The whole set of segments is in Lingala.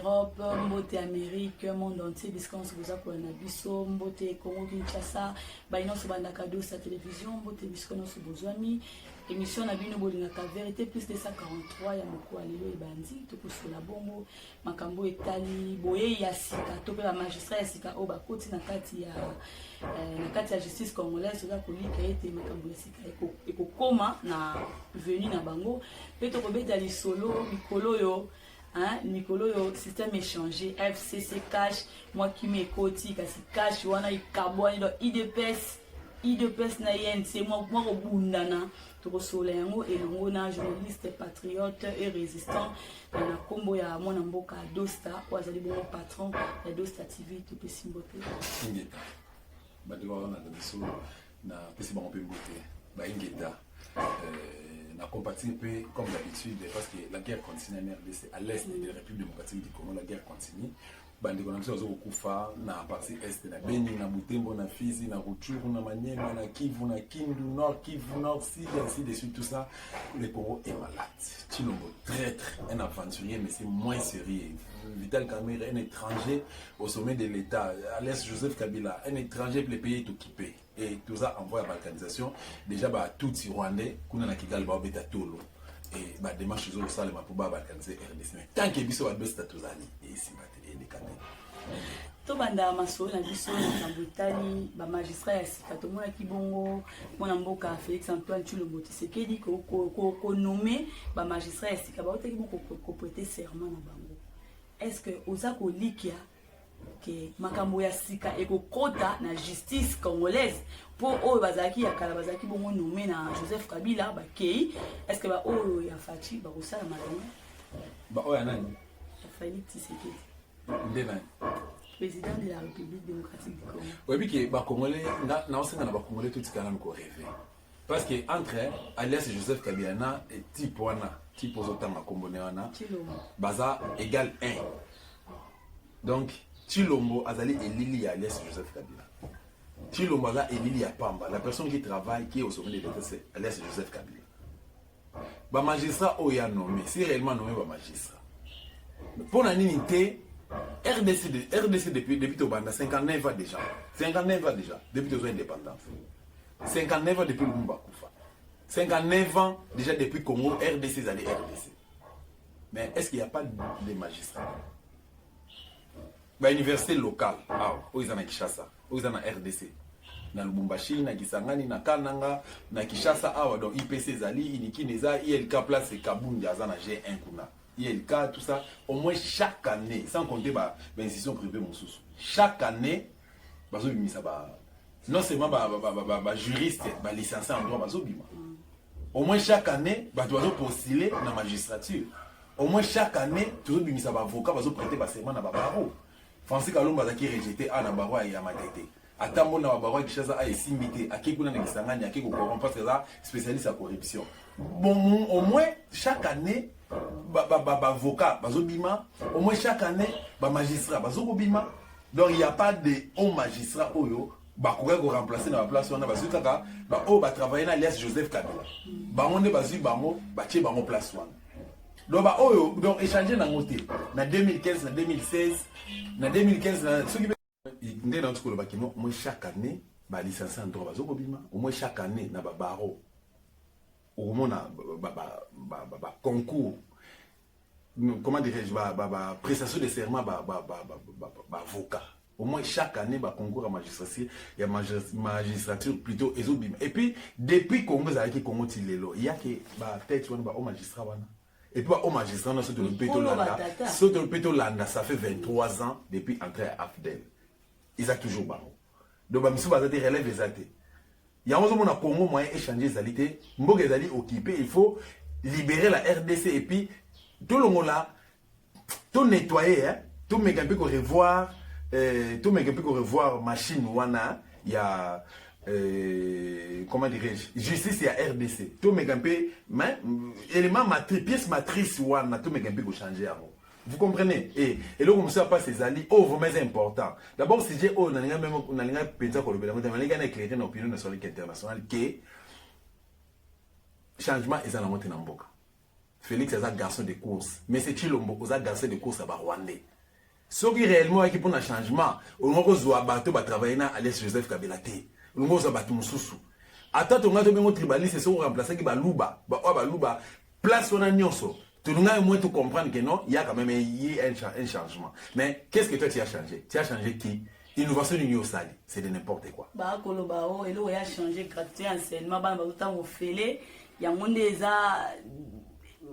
Europe, mbote Amérique, monde entier, puisqu'on se vous a pour un abisso, mbote Congo Kinshasa, baino se banda cadeau sa télévision, mbote puisqu'on se besoin émission na bino bolingaka vérité plus de 143 ya moko alelo ebandi to kusula bongo makambo etali boye ya sika to pe ba magistrat ya sika o bakoti na kati ya justice congolaise za kolika ete makambo ya sika ekokoma na venu na bango pe to kobeta lisolo mikolo yo Nicolo yo système échangé FCC cash moi qui m'écoute kasi cash wana ikabwa ndo IDPS na yen c'est moi au bundana to solengo elongo na journaliste patriote et résistant na kombo ya mwana mboka Dosta wazali bon patron ya Dosta TV to pesimbote ingeta badiko na biso na pesi ba mbote ba ingeta na compatir peu comme d'habitude parce que la guerre continue en RDC à l'est de la République démocratique du Congo la guerre continue bande ko na biso kufa na partie est na Beni na Butembo na Fizi na Rutshuru na Maniema na Kivu na Kindu Nord Kivu Nord Sud ainsi de suite tout ça le Congo est malade Tshilombo traître un aventurier mais c'est moins sérieux Vital Kamerhe un étranger au sommet de l'État à l'est Joseph Kabila un étranger pour le pays est occupé et tout ça envoie à la balkanisation déjà bah tout Rwandais kuna na Kigali ba beta tolo et bah démarche zo ça le mapuba balkaniser RDC tant que biso ba besta tozali et ici to banda masolo na biso na botali ba magistrat ya sika to mona kibongo mona mboka Félix Antoine Tshilombo Tshisekedi ko nommer ba magistrat ya sika ba otaki ko prêter serment na bango est-ce que oza ko likia que makambo ya sika ekokota na justice congolaise pour oyo bazaki ya kala bazaki bongo nommer na Joseph Kabila ba kei est-ce que ba oyo ya Fachi ba kosala makambo ba oyo nani Félix Tshisekedi président de la République démocratique du Congo. Oui, puis que les Congolais, na Congolais tout ce qu'on a rêvé. Parce que entre alias Joseph Kabila et Tipoana, Tipo Zotama Komboneana, Baza égale 1. Donc Tshilombo Azali et Lili alias Joseph Kabila. Tshilombo Azali et Lili Pamba, la personne qui travaille, qui est au sommet de l'État, c'est alias Joseph Kabila. Ba magistrat Oya nommé, si réellement nommé ba magistrat. Pour la unité RDC depuis Tobanda, 59 ans déjà. 59 ans déjà, depuis nos indépendances. 59 ans depuis le Lumba Koufa. 59 ans déjà depuis Congo, RDC, allez RDC. Mais est-ce qu'il n'y a pas de magistrats? Université locale, où ils en ont Kishasa, où ils en ont RDC. Na Lubumbashi, na Kisangani, na Kananga, na Kishasa, donc IPC Zali, Inikineza, ILK place Kabundi, Azana G1 Kuna. ILK, tout ça, au moins chaque année, sans compter les institutions privées, chaque année, non seulement juriste, licencié en droit, au moins chaque année, tu dois postuler dans la magistrature. Au moins chaque année, tu dois avocat, tu dois prêter serment dans le barreau. Francis Kalomba qui rejeté à la barreau et à ma tête. Attends, na barreau qui chasse à Simité, à qui kuna Kisangani, à qui parce que là, spécialiste à corruption. Bon, au moins chaque année, avocat, au moins chaque année, magistrat, donc il n'y a pas de haut magistrat oyo, qui remplacer dans la place on a travailler dans l'alias Joseph Kabila. On est place donc échanger dans côté. En 2015, en 2016, en 2015, chaque année, licencié en droit, au moins chaque année, na barreau. Au moins, concours, comment dirais-je, prestation de serment, avocat. Au moins chaque année, concours à magistrature, il y a magistrature plutôt. Et puis, depuis Congo, il y a que peut-être au magistrat. Et puis, au magistrat, le Péto Landa, ça fait 23 ans depuis entrer à AFDEL. Ils ont toujours barreau. Donc, il y a des relèves exaltés. Il y a un moment où Congo moyen échanger les alités, Mboga est occupé, il faut libérer la RDC et puis tout le monde là, tout nettoyer, tout le monde revoir machine wana, il y a comment dirais-je, justice il y a RDC, tout le monde mais élément matrice, pièce matrice wana, tout le monde changer avant. Vous comprenez? Et là, comme ça passe ces alliés, vraiment important. D'abord, si j'ai on a même pensé qu'on le éclairer dans l'opinion nationale internationale que changement est à la montée dans le Félix est un garçon de course mais c'est Chilombo est un garçon de course à Rwandais. Ce qui réellement est pour un changement, on a bateau va travailler na Alias Joseph Kabila te. On a bateau mususu. Attends, on a tout bien tribaliste c'est remplacer qui baluba, baluba place on a nyonso. Tout le monde tout comprendre que non, il y a quand même un changement. Mais qu'est-ce que toi tu as changé? Tu as changé qui? Innovation du New Sali, c'est de n'importe quoi. Bah koloba o elo ya changé gratuit enseignement ba ba uta mo fele ya monde eza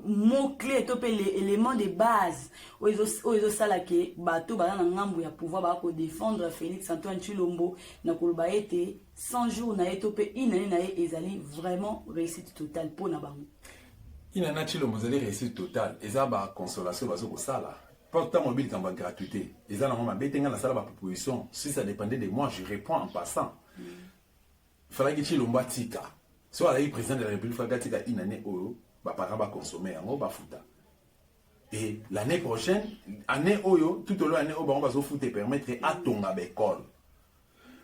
mot clé to pe l'élément de base oizo sala ke bato ba na ngambu ya pouvoir ba ko défendre Félix Antoine Tshilombo na koloba été 100 jours na eto pe inani na ezali vraiment réussite totale pour na bango. Inana Tshilombo zali réussite totale eza ba consolation bazo ko sala. Pourtant mobile quand gratuité eza na mama betenga na sala ba proposition si ça dépendait de moi je réponds en passant. Fallait que Tshilombo tika soit la président de la République fallait tika inane oyo ba parents ba consommer yango ba futa. Et l'année prochaine année oyo tout au long année oyo ba zo futa permettre à tonga ba école.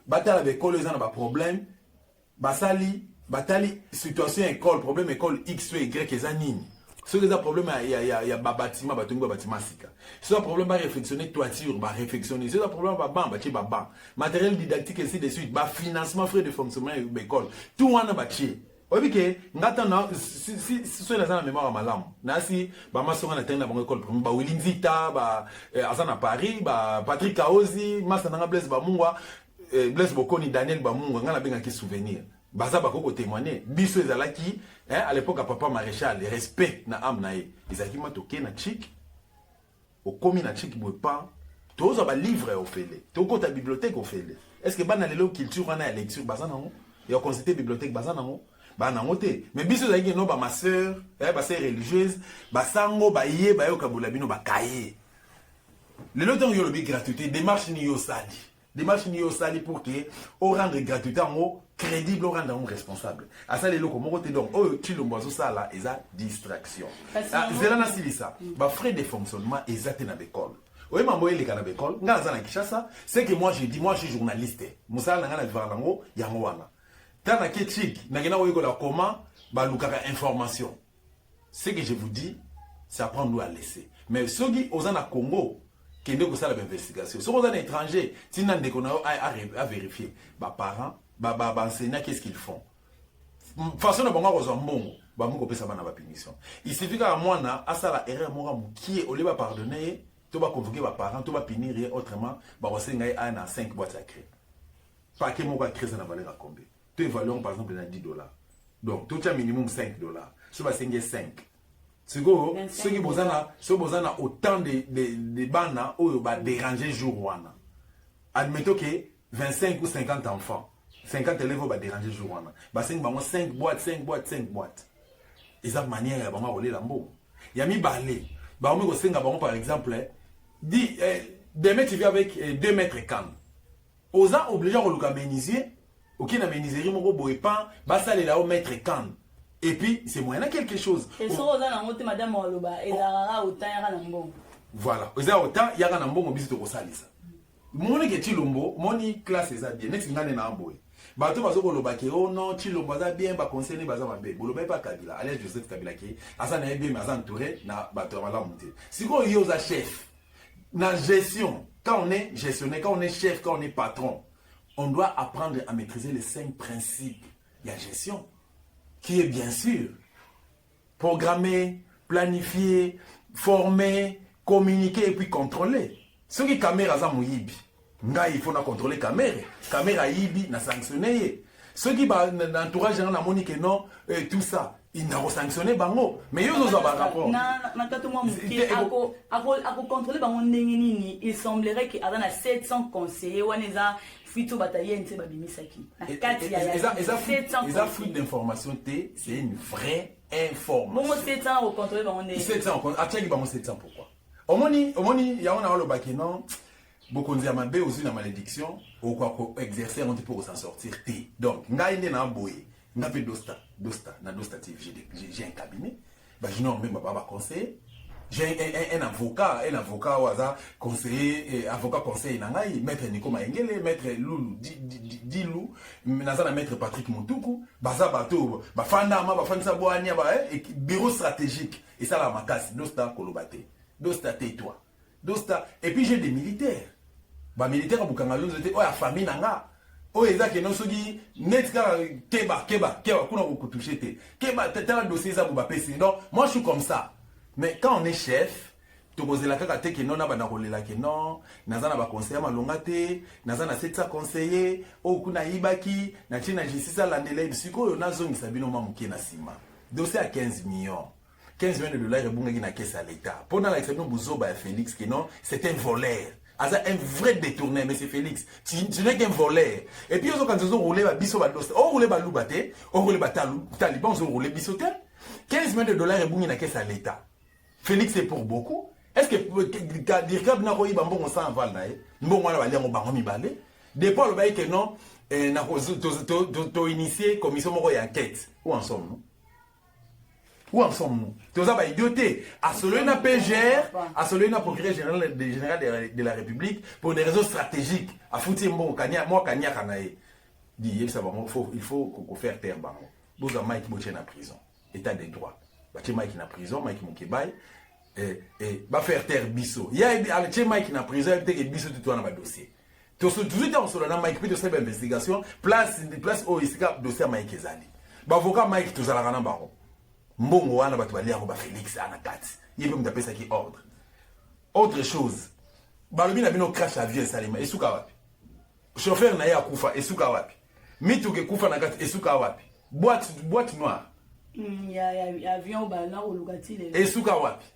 Batala ba école eza na ba problème basali batali situation école problème école X ou Y eza nini. Si vous avez un problème, il y a un bâtiment, sika. Si vous avez un problème, bah réflexionner toiture, bah réflexionner. Si vous avez un problème, bah matériel didactique ainsi de suite, bah financement, frais de fonctionnement et l'école. Tout le monde a battu. Vous voyez que, si vous avez la mémoire à malam, si bah ma soeur a atteint la bonne école, bah Willy Nzita, bah Azana Paris, bah Patrick Kaozi, Massa Nanga Blaise Bamungwa, Blaise Bokoni, Daniel Bamungwa, on a bien qui souvenir. Baza bako témoigner biso ezalaki à l'époque à papa maréchal le respect na am na ye ezalaki matoke na chic au komi na chic boy pas toza ba livre au fele toko ta bibliothèque au fele est-ce que bana lelo culture na lecture baza nango ya consulter bibliothèque baza nango ba nango te mais biso ezalaki no ba ma sœur ba sœur religieuse ba sango ba yé ba yo kabula bino ba kaye lelo temps yo lobi gratuité démarche ni yo sali démarche ni yo sali pour que au rendre gratuité en haut crédible au rendre responsable à ça les locaux mon côté donc oh Tshilombo zo ça là eza distraction zela na silisa ba frais de fonctionnement ezate na l'école oui mambo ele kana l'école ngaza na Kinshasa c'est que moi je dis moi je suis journaliste musala ngana valango yango wana tana ke chic na gena oyeko la comment ba lukaka information ce que je vous dis c'est apprendre nous à laisser mais ceux qui aux na Congo qui ne ko sala investigation ceux aux étranger tina ndeko na à vérifier ba parents ba enseignants qu'est-ce qu'ils font façon de bonga ko mbongo ba mungo pesa bana ba punition il suffit que moi na asala erreur mo qui est au lieu ba pardonner to ba convoquer ba parents to ba punir autrement ba osenga a na 5 boîtes à créer pas que mo ba créer na valeur à combien tu évaluons par exemple na $10 donc tout un minimum $5 so ba senga 5 siko ceux qui bozana autant de bana oyo ba déranger jour wana admettons que 25 ou 50 enfants 50 élèves vont déranger jour wana ba 5 boîtes eza manière ya bango roler lambo ya mi balé ba on ko senga bango par exemple dit demain tu viens avec 2 mètres can oza obligé à luka menuisier OK na menuiserie moko boye pas ba sale là au mètre can et puis c'est moyen quelque chose et so oza na mote madame oloba ezara autant ya na mbongo voilà oza autant ya na mbongo biso to ko salisa moni ke Tshilombo moni classe eza bien next ngane na amboye bato bazo koloba ke oh non Tshilombo aza bien ba conseiller baza mabe boloba pas Kabila Alias Joseph Kabila ke asa na bien mais asa entouré na bato malamu te siko yo za chef na gestion quand on est gestionnaire quand on est chef quand on est patron on doit apprendre à maîtriser les 5 principes de la gestion qui est bien sûr programmer planifier former communiquer et puis contrôler ce qui caméra za muyibi nga il faut na contrôler caméra yibi na sanctionner ceux qui ba l'entourage na moni que non tout ça il n'a pas sanctionné bango mais yo zo ba rapport na kato moi muki ako contrôler bango ndenge nini il semblerait que avant 700 conseillers waneza fuito bataille nte ba bimisaki na kati ya eza fuite d'information té c'est une vraie information bon 700 au contrôler bango ndenge 700 atiaki bango 700 pourquoi omoni ya wana olo baki non beaucoup de mabe aussi na malédiction ou quoi exercer on pour s'en sortir té donc ngai ndé na boye nga pe dosta TV j'ai un cabinet bah je n'ai même pas conseiller j'ai un avocat au hasard, conseiller, avocat conseiller nangai, maître Nico Maengele, maître Loulou Dilou, nazana maître Patrick Moutoukou, baza bato, bafanda ma bafanda boania ba bureau stratégique et ça la makasi, dosta kolobate, dosta tais-toi. Dosta et puis j'ai des militaires. Ba militaires à Bukangalo, c'était la famille nanga. Oh ezaki no soki net keba kuna ko toucher te. Keba tata dossier ça pour ba pesi. Non, moi je suis comme ça. Mais quand on est chef, tu poses la kaka te que non na bana kolela que non, nazana ba conseiller malonga te, nazana setsa conseiller, o kuna ibaki, na china jisisa landele bisiko yo nazo ngisabino mamuke na sima. Dossier à 15 millions. 15 millions de dollars ebungaki na caisse à l'état. Pendant l'examen Bouzoba et Félix que non, c'est un voleur. Un vrai détourné, mais c'est Félix. Tu n'es qu'un voleur. Et puis, quand ils ont roulé, ils ont roulé, ils ont roulé, Taliban, ils ont roulé, 15 millions de dollars et bougné na caisse à l'État. Félix, c'est pour beaucoup. Est-ce que, dire que n'a pas eu bon sang aval nae, bon moi la on bango mi balé. Depuis le bail que non, n'a pas initié commission moro enquête. Où en sommes-nous? Où en sommes-nous? Tout ça va idioter. À Solena PGR, à Solena procureur général de la République pour des raisons stratégiques. À foutre mon Kanya, moi Kanya Kanae. Dit, il faut faire taire Bango. Vous avez Mike Bochen en prison. État des droits. Mike en prison, Mike Moukebay. Et va faire taire Bisso. Il y a Mike en prison, il y a peut-être Bisso tout dans le dossier. Tout de suite, on se donne Mike, puis de cette investigation, place au dossier Mike Ezali. Avocat Mike, tout ça, la Baron. Mbongo wana batu balia ko ba Félix anakati yebe mtape ça qui ordre. Autre chose, balobi na bino crash avion salima esuka wapi? Chauffeur na ya kufa esuka wapi? Mitu ke kufa na kati esuka wapi? Boîte noire. Ya avion ba na olukati le. Esuka wapi?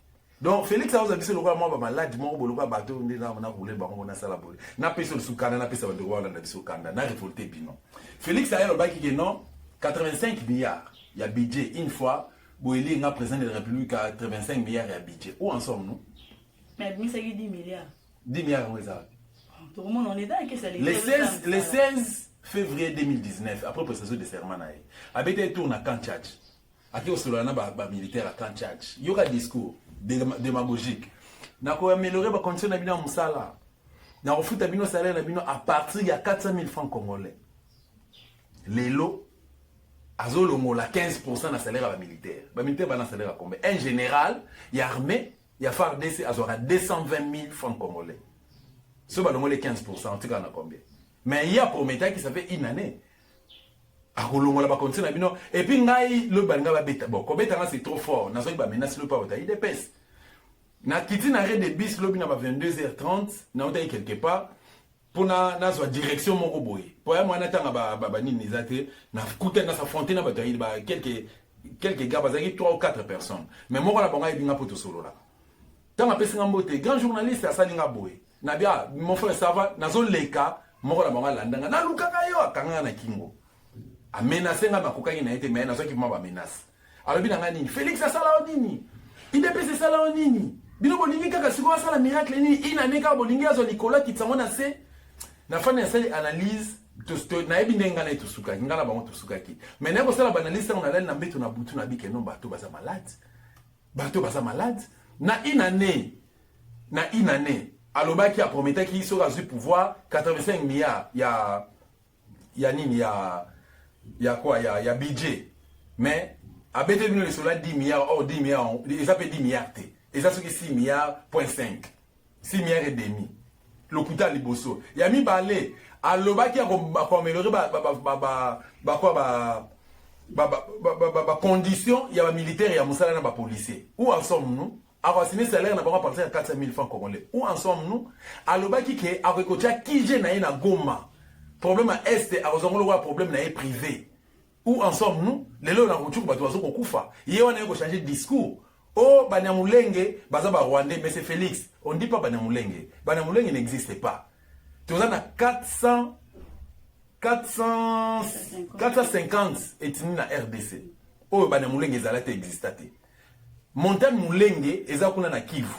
Donc Félix a osé le roi moi malade mo boluka bateau ndina na rouler bango na sala boli. Na pesa le sukana na pesa ba droit na biso kanda na révolté bino. Félix a le baki que non 85 milliards. Il y a budget une fois. Boéli est président de la République à 85 milliards à budget. Où en sommes-nous? Mais ça y est 10 milliards. 10 milliards, oui, ça. Tout le monde en est là. Le 16 février 2019, après prestation de serment, Abete tourne à Kantchach. Aki Osolana militaire à Kantchach. Il y aura un discours démagogique. N'a pas amélioré la condition d'habiter en Moussala. N'a pas foutu un salaire à partir de 400 000 francs congolais. Les lots. Azolongo la 15% na salaire à militaire. Ba militaire ba na salaire à combien? Un général, il y a armée, il y a FARDC azora 220 000 francs congolais. Ce ba les 15%, en tout cas na combien? Mais il y a prometté qui ça fait une année. Akolongo la ba continue na bino et puis ngai le banga ba beta. Bon, combien c'est trop fort. Na so ba menace le pas ota il dépêche. Na kiti na arrêt de bis le bina ba 22h30, na ota quelque part. Pour na direction moko boye pour ya mwana tanga ba nini zate na kuta na s'affronter na bataille ba quelques gars bazaki 3 ou 4 personnes mais moko la bonga ibinga poto solo là tanga pesinga mbote grand journaliste asalinga boye na bia mon frère ça va nazo leka moko la bonga landanga na lukaka yo akanga na kingo a menacer nga makokaki na ete mais na soki mwa ba menace alobi na ngani Félix asala nini idepese sala nini bino bolingi kaka siko asala miracle nini ina neka bolingi azo Nicolas Kitsango na se na fana essaye analyse na ebi ndenga na tusuka ngala bango tusuka ki mais na ko sala analyse on a na mbeto na butu na bike non bato baza malade na inane alobaki a prometté qu'il sera du pouvoir 85 milliards ya nini ya quoi ya budget mais a bete bino le sola 10 milliards or 10 milliards et ça fait 10 milliards et ça c'est 6 milliards point 5 6 milliards et demi l'hôpital liboso ya mi balé alobaki a améliorer condition ya ba militaire ya musala na ba policier où en sommes-nous a signé salaire na ba partir à 400 000 francs congolais où en sommes-nous alobaki ke a recocha kije na ina Goma problème à est a rozongolo wa problème na privé où en sommes-nous lelo na kuchuku bato bazo kokufa yé wana yeko changer discours. Oh, Banyamulenge, Bazaba Rwandais, mais c'est Félix. On ne dit pas Banyamulenge. Banyamulenge n'existe pas. Tu as 450 ethnies na RDC. Oh, Banyamulenge Zalate existate. Montagne Mulenge, Ezakuna na Kivu.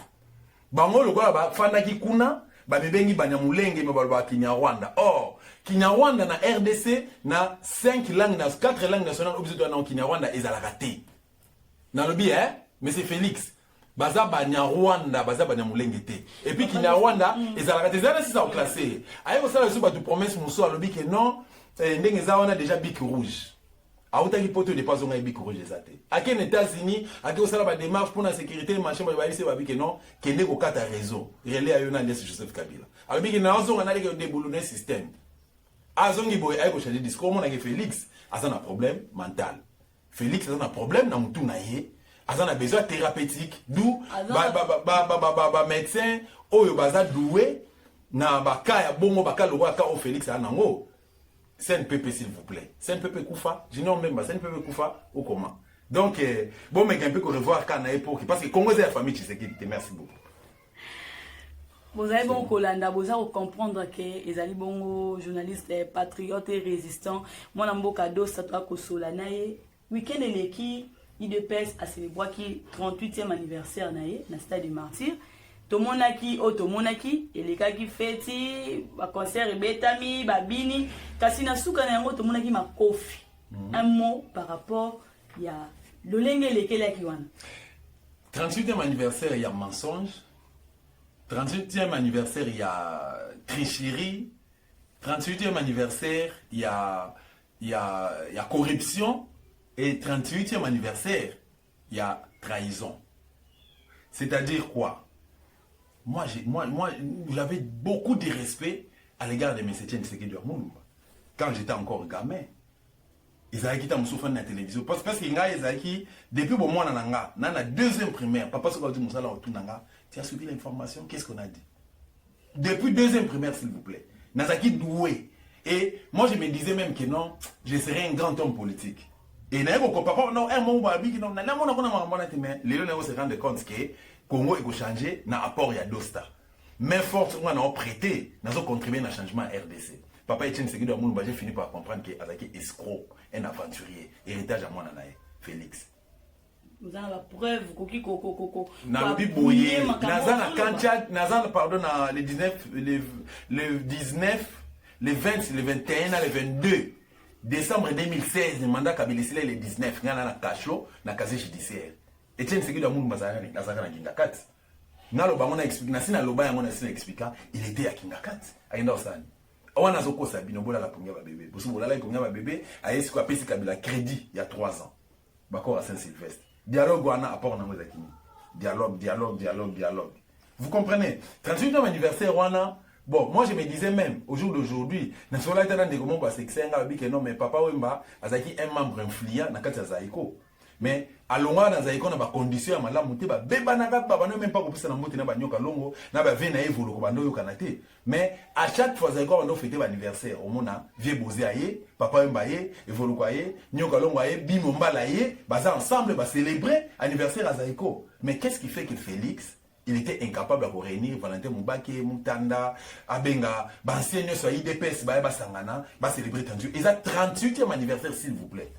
Bango le ba fandaki kuna, babebengi Banyamulenge me balba Kinyarwanda. Or, Kinyarwanda na RDC na 5 langues, na 4 langues nationales obligatoires na Kinyarwanda ezalakate. Na lobi mais c'est Félix. baza banya Rwanda baza banya mulenge te et puis kina Rwanda ezalaka te zana sisa classé ayo sala so ba tu promesse muso alobi que non ndenge za wana déjà bic rouge auta ki poto de pas on bic rouge ezate aki en États-Unis aki osala ba démarche pour la sécurité machin ba balise ba bic non kende ko kata réseau relais ayo na Alias Joseph Kabila alobi que na zo na le débouloner système azongi boy ay ko changer discours mon ak Félix azana problème mental Félix azana problème na mutu na ye azana besoin thérapeutique d'où médecin oyo baza doué na baka ya bongo baka lo ka o Félix anango CNPP s'il vous plaît CNPP kufa je n'ai même pas CNPP kufa ou comment donc bon mais un peu qu'on revoir quand na époque parce que Congo c'est la famille Tshisekedi merci beaucoup. Vous avez bon Kolanda, vous avez comprendre que les ali bongo journalistes patriotes et résistants moi na mboka do ça toi ko solanaye week-end eleki IDPS a célébré qui 38e anniversaire naé na stade des Martyrs tomonaki et les gars qui fêti ba concert betami babini kasi na suka na yango tomonaki makofi un mot par rapport ya lolenge lekela ki wana 38e anniversaire il y a mensonge 38e anniversaire il y a tricherie 38e anniversaire il y a corruption. Et 38e anniversaire, il y a trahison. C'est-à-dire quoi? Moi, j'avais beaucoup de respect à l'égard de M. Tshisekedi Mulumba. Quand j'étais encore gamin, ils avaient quitté mon souffle de la télévision. Parce que depuis bon mois, dans la deuxième primaire, papa tu as suivi l'information, qu'est-ce qu'on a dit? Depuis deuxième primaire, s'il vous plaît. Nazaki doué. Et moi, je me disais même que non, je serais un grand homme politique. Et papa non un mot babi non na mona kona mama te mais les gens se rendent compte que Congo est changé na apport ya dosta mais force on a prêté na zo contribuer na changement RDC papa Etienne Tshisekedi Mulumba j'ai fini par comprendre que Azaki escroc un aventurier héritage à moi nae Félix vous avez la preuve koki koko na biboye nazana kancha nazana pardon na le 19 le 19 le 20 le 21 le 22 décembre 2016, le mandat Kabila le 19, il y a un cachot, na casier judiciaire. Etienne Tshisekedi Mulumba nazaka na Kingakat. Na loba ngona explique, na sina loba ngona sina expliquer, il était à Kingakat. Aenda osani. Awana zoko sabino bola la ponga ba bébé. Bosu bola la ponga ba bébé, ayesi ko apesi Kabila crédit il y a 3 ans. Bako à Saint-Sylvestre. Dialogue wana apport na ngoza kini. Dialogue. Vous comprenez? 38e anniversaire wana. Bon, moi je me disais même, au jour d'aujourd'hui, non mais papa Wemba, azaki un membre influent dans le Zaïko. Mais à longueur dans Zaïko, on a des conditions à malam, même pas que ça n'a pas de longo, n'a pas venu à évoluer. Mais à chaque fois, Zaïko, on a fêté l'anniversaire. On a vieux bosé aïe, papa Wemba aïe, évolue aïe, nyoka longo aïe, bimomba aïe, baza ensemble, va célébrer l'anniversaire à Zaïko. Mais qu'est-ce qui fait que Félix il était incapable de réunir Valentin Moubake, Moutanda, Abenga, Bansien, soit IDPS, Baeba Sangana, va célébrer 38. Et ça, 38e anniversaire, s'il vous plaît.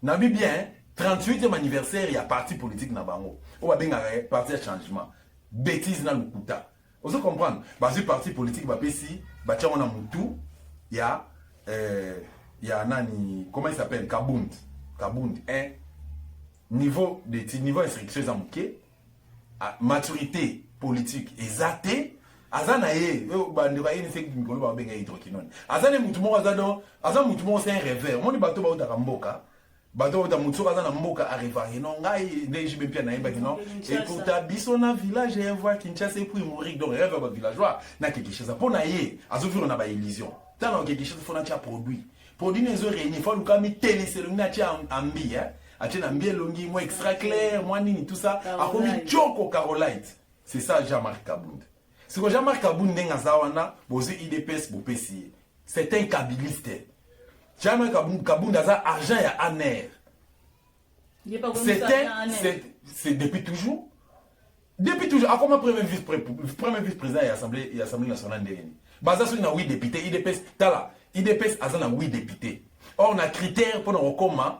Nabi bien, 38e anniversaire, il y a parti politique na bango. Ou Abenga, parti à changement. Bêtise na lukuta. Vous allez comprendre. Parce que parti politique, bah, si, bah, tiens, on a Moutou, il y a Nani, comment il s'appelle? Kabound, hein. Niveau instruction, à Mouké. Maturité politique exacte azanaye bandira yini se mikolo ba benga hydroquinone azane mutumo azado azan mutumo c'est un rêveur moni bato ba uta mboka bato ba mutumo azana mboka arriva non ngai neji be pia na yeba non écoute biso na village et voir Kinshasa et puis mourir donc rêve ba villageois na quelque chose pour na ye azoviro na ba illusion tant quelque chose faut na tia produit les autres réunis faut lukami télé c'est le na tia ambi hein. Achena mbie longi, moi extra clair, moi nini, tout ça. A commis Choco Carolite. C'est ça Jean-Marc Kabound. C'est que Jean-Marc Kabound n'est pas posé IDPS pour PCI. C'est un kabiliste. Jean-Marc Kabound a argent et aner. C'est depuis toujours. Depuis toujours. À comment premier vice-président et Assemblée nationale de l'Uni. Baza sur 8 députés, IDPS, tala. IDPS a 8 députés. Or, on a critère pour nous recommander.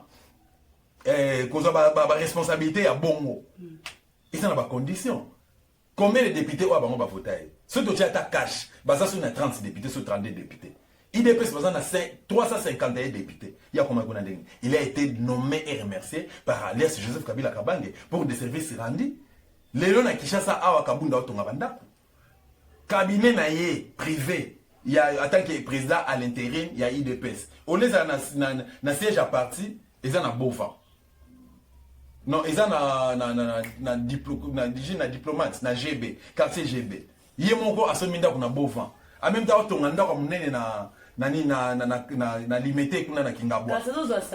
Cause la responsabilité à bongo. Et ça n'a pas de condition. Combien de députés ont voté? Ceux qui ont cash, ça sont 30 députés sur 32 députés. IDPS, on a 351 députés. Il a été nommé et remercié par Alias Joseph Kabila Kabange pour des services rendus. lelo na Kinshasa awa kabunda otonga bandako cabinet na ye privé il y a en tant que président à l'intérim il y a IDPS on les a na siège à parti ils en a Bova non ils en a na diplomate na GB quartier GB yé moko asominda kuna Bova en même temps otonga ndako munene na limité kuna na Kingabwa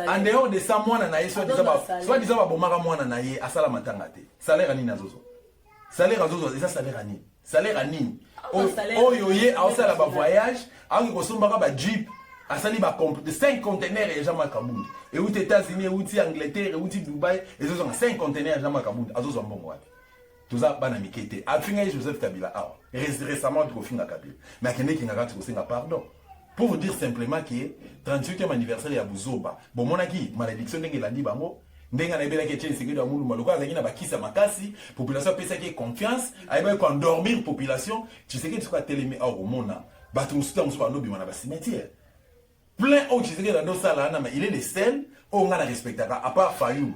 en dehors de ça mwana na ye soit disant ba bomaka mwana na ye asala matanga te salaire ni nazozo salaire azozo eza salaire ani salaire ani oyo ye aosala ba voyage aoki kosombaka ba jeep asali ba 5 containers ya jama kabundi et aux États-Unis et Angleterre et Dubaï et ils ont 5 containers ya jama kabundi azozo mbongo wapi tout ça bana mikete afinga Joseph Kabila awa récemment tu kofinga Kabila mais akende kinga tu kosinga pardon pour vous dire simplement que 38e anniversaire ya Buzoba bon monaki malédiction ndenge landi bango ndenga na ebela ke tien sécurité ya mulu maluka azaki na bakisa makasi population pesa ki confiance aiba ko endormir population tu sais que tu vas télémer au mona batu musuta musupa no bima na ba cimetière plein au tu sais que dans ça là mais il est le seul on a respecté à part Fayou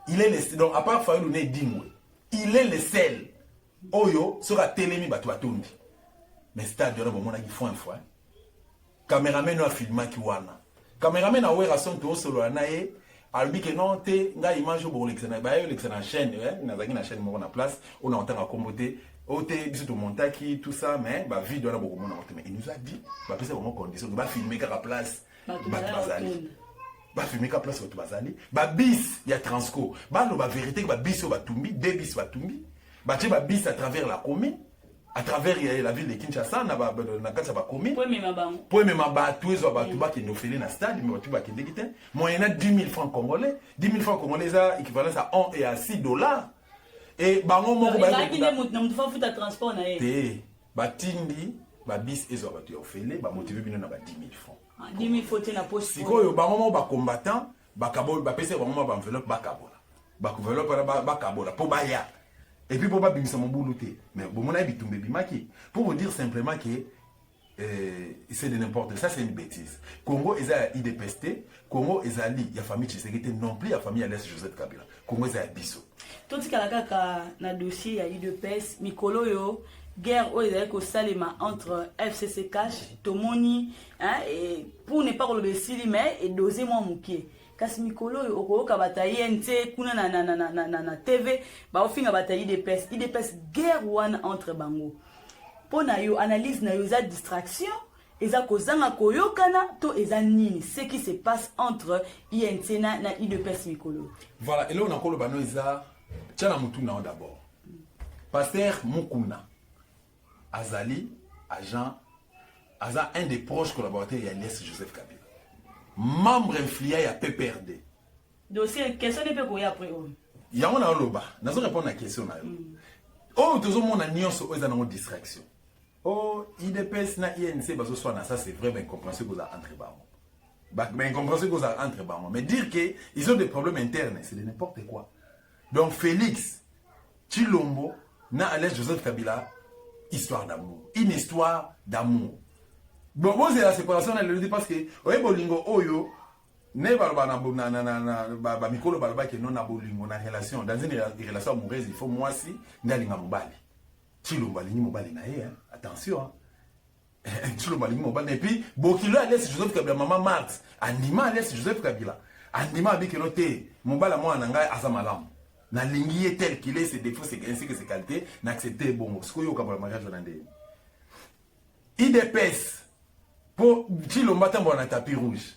il est le seul donc à part Fayou né dingwe il est le seul oyo sera télémi batu batundi mais stade de mona ki fo un fois cameraman a filmé ki wana cameraman a wera son to solo na ye albi que non te nga image bo lexena ba yo lexena chaîne na zaki na chaîne mo na place on a entend comboter ote biso to montaki tout ça mais ba vidéo na boko mona mais il nous a dit ba pesa bon condition ba filmer ka place ba bazali ba filmer ka place to bazali ba bis ya transco ba no ba vérité ba bis ba tumbi deux bis ba tumbi ba ti ba bis à travers la commune à travers la ville de Kinshasa na kati ba commune pour même ba tuezo ba tuba qui nous fait na stade mais tuba qui ndekite moyennant 10 000 francs congolais 10 000 francs congolais ça équivalent à 1 et à 6 dollars et bango moko ba qui na mutu fa futa transport na ye te ba tindi ba bis ezo ba tu ofele ba motiver bino na ba 10 000 francs 10 000 faut na poste sikoyo bango moko ba combattant ba kabol ba pese bango ba enveloppe ba kabola ba enveloppe ba kabola po ba ya. Et puis pour pas bimisa mon boulouté mais bon mon avis tomber bimaki pour vous dire simplement que c'est de n'importe ça c'est une bêtise Congo est IDPST Congo est ali ya famille Tshisekedi non plus ya famille Alès Joseph Kabila Congo est biso tout kala kaka na dossier ya IDPS mikolo yo guerre oyo ko salema entre FCC Cash Tomoni hein et pour ne pas le besili mais et doser moi mukie kasi mikolo okoyoka batayi ente kuna na TV ba ofinga batayi IDPS guerre one entre bango pona yo analyse na yo za distraction eza kozanga koyokana to eza nini ce qui se passe entre INT na IDPS mikolo voilà et là on a encore bano eza tchana mutuna d'abord pasteur Mukuna azali agent aza un des proches collaborateurs ya Alès Joseph Kabila membre influent ya PPRD. Dossier question ne peut pas après. Il y a on a loba. Nazo répondre à la question na yo. Oh tout le monde a nyonso eza na distraction. Oh IDPS na INC bazo soit na ça c'est vraiment incompréhensible que ça entre bango. Mais incompréhensible que ça entre bango. Mais dire que ils ont des problèmes internes, c'est de n'importe quoi. Donc Félix Tshilombo na Alès Joseph Kabila histoire d'amour, une histoire d'amour. Bon, c'est la séparation, elle le dit parce que, oui, bolingo, oyo, ne ba mikolo balba que non a bolingo na relation, dans une relation amoureuse, il faut moi si, n'alinga mobali. Tshilombo alingi mobali na ye, attention, Tshilombo alingi mobali, et puis, bokilo Alès Joseph Kabila, maman Marthe, anima Alès Joseph Kabila, anima abikelo te, mobala moi nanga azamalam. Na lingi tel qu'il est, ses défauts, ainsi que ses qualités, n'accepter bon, ce qu'il y a au mariage de IDPS, pour Tshilombo tambo na tapis rouge.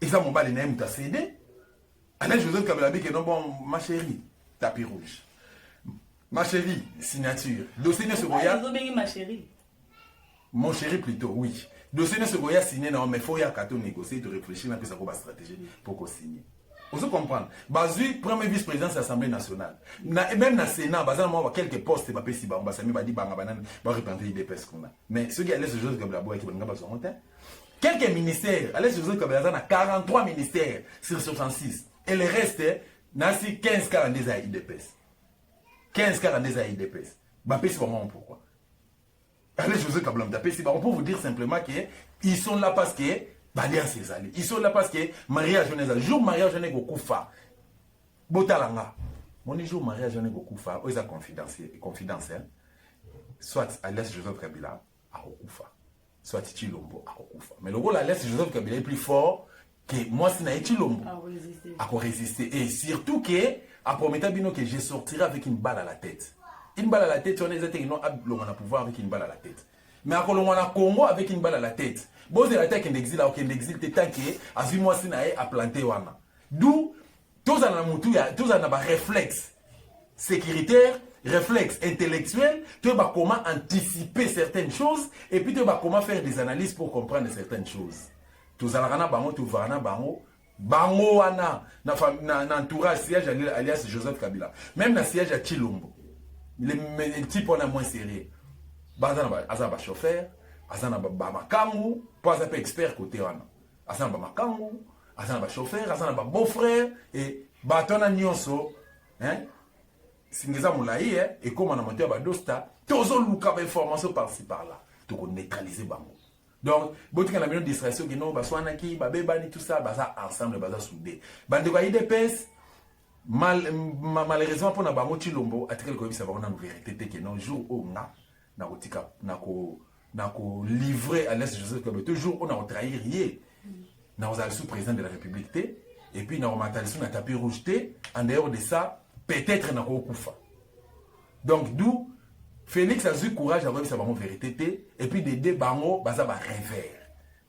Et ça mon bal n'a pas cédé. Alès Joseph Kabila que non bon ma chérie tapis rouge. Ma chérie signature. Dossier ne se voya. Ma chérie. Mon chéri plutôt oui. Dossier ne se voya signé non mais faut y a qu'à négocier de réfléchir à sa stratégie pour qu'on signe. Vous comprenez? Bazui premier vice-président de l'Assemblée nationale. Même dans le Sénat, bazan moi quelques postes ba pesi ba sami ba di banga banane ba reprendre IDPS kuna. Mais ceux qui Alès Joseph Kabila boy qui ba ngaba so monter. Quelques ministères, Alès Joseph Kabila a 43 ministères sur 66 et le reste nasi 15 42 à IDPS. 15 42 à IDPS. Ba pesi ba pourquoi? Alès Joseph Kabila m'a pesi ba pour vous dire simplement que ils sont là parce que ils sont là parce que mariage jeunesse jour mariage jeunesse ko kufa botalanga mon jour mariage on est beaucoup fa oza confidentiel soit alias Joseph Kabila a okufa soit Chilombo a okufa mais le rôle alias Joseph Kabila est plus fort que moi si na Chilombo a résister et surtout que a prometté bino que je sortirai avec une balle à la tête. Une balle à la tête, on est exactement on a pouvoir avec une balle à la tête. Mais à on a Congo avec une balle à la tête. Bon, c'est la tête qui exil, ou qui exil, t'es tanké, à ce moment ci a planté wana. D'où tous en a moutou, tous en a réflexe sécuritaire, réflexe intellectuel, tu vas comment anticiper certaines choses et puis tu vas comment faire des analyses pour comprendre certaines choses. Tous en a bango, tu vas en bango. Bango wana na entourage siège alias Joseph Kabila. Même na siège à Chilombo. Les types on a moins serré. Bazana azaba chauffeur, azana ba makangu, pas un peu expert côté wana. Azana ba makangu, azana ba chauffeur, azana ba beau-frère et batona nyonso, hein? Singeza moulaï et comme on a monté ba dosta, tozo luka ba information par-ci par-là. Donc on neutraliser bango. Donc, si on a une distraction, qui non, baswanaki, babebani, tout ça, baza ensemble, baza soudé. Bande kwa IDPS, malheureusement pour na Chilombo, atikele ko bisa ba une vérité que non jour où na kotika na ko livrer à l'Est Joseph Kabila, toujours on a trahir hier. Na osal sous président de la République et puis na romatalisation na tapis rouge en dehors de ça, peut-être na ko kufa. Donc d'où Félix a eu courage à voir sa vérité et puis des bango baza ba revers.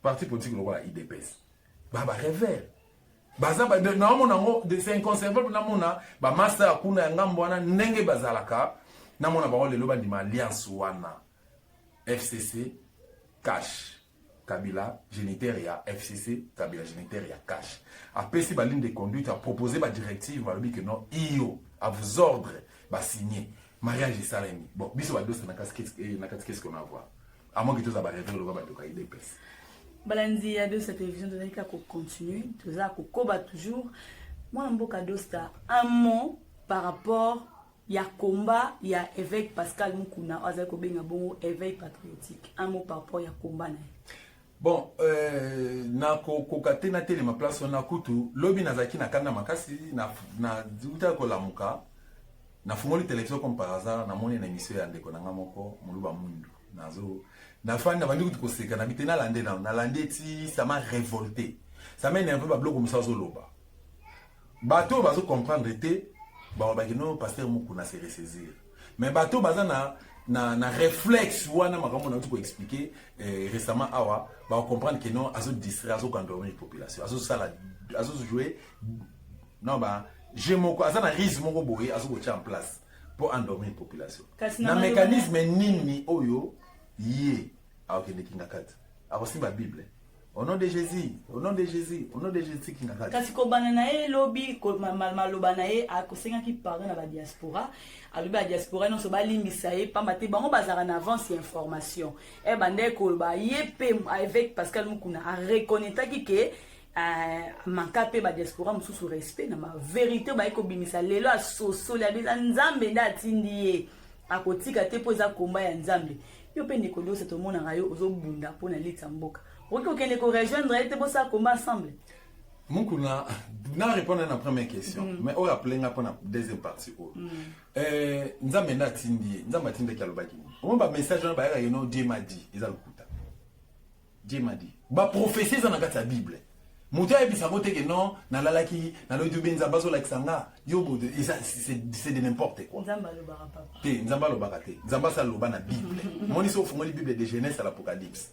Parti politique le roi IDPS. Ba revers. Baza ba na mona c'est inconservable na mona ba master kuna ngambo wana ndenge bazalaka na mona ba le loba di alliance wana FCC cash Kabila Géniteria FCC Kabila Géniteria cash. Après si ba ligne de conduite a proposé ba directive ba que non io à vous ordre ba signer. Mariage et salami. Bon, biso ba dos na qu'est-ce qu'on a à voir. À moins que tu as ba rêver le ba de kai dépêche. Balanzi ya de cette télévision de ka ko continue, tu as ko koba toujours. Moi mboka dosta un mot par rapport ya combat ya évêque Pascal Mukuna aza ko benga bongo éveil patriotique. Un mot par rapport ya combat na. Bon, na ko kate na tele ma place na kutu lobi nazaki na kanda makasi na duta ko lamuka. Na fungoli télévision comme par hasard na moni na émission ya ndeko na ngamoko muluba mundu nazo na fan na bandu ko seka na bitena lande na lande ti ça m'a révolté ça m'a énervé ba bloc comme ça zo loba bato bazo comprendre té ba ba kino pasteur Mukuna se ressaisir mais bato baza na réflexe wana makambo na tout ko expliquer récemment awa ba comprendre que non azo distraire azo endormir population azo sala azo jouer non ba j'ai mon azana risque mon boye azo ko en place pour endormir la population na mécanisme nini oyo yé a okende kingakat a aussi la Bible au nom de Jésus au nom de Jésus au nom de Jésus kingakat kasi ko banana e lobby ko maloba na e a ko senga ki pardon na ba diaspora alobi ba diaspora non so ba limbisa e pamba te bango bazara en avance information e bande ko ba yepé avec Pascal Mukuna a reconnaître ki ke manka pe ba diaspora mususu respect na ma vérité ba eko bimisa lelo a soso la bisa nzambe nda tindi akotika te po za komba ya nzambe yo pe ndeko se to mona ngayo ozo bunda po na lita mboka oki okende ko rejoindre te bo sa komba ensemble Mukuna na répondre à la première question mais on rappeler nga pour la deuxième partie nzambe nda tindi nzambe tindi kalobaki on ba message na ba ya no Dieu m'a dit ezalokuta Dieu m'a dit ba prophétie za na kata Bible Moutia et Bisabote que non, na lalaki, na loïtu benza bazo la xanga, yobo, c'est de n'importe quoi. Nzamba lo barapa. Nzamba lo barate. Nzamba sa loba na Bible. Moni so fongoli Bible de Genèse à l'Apocalypse.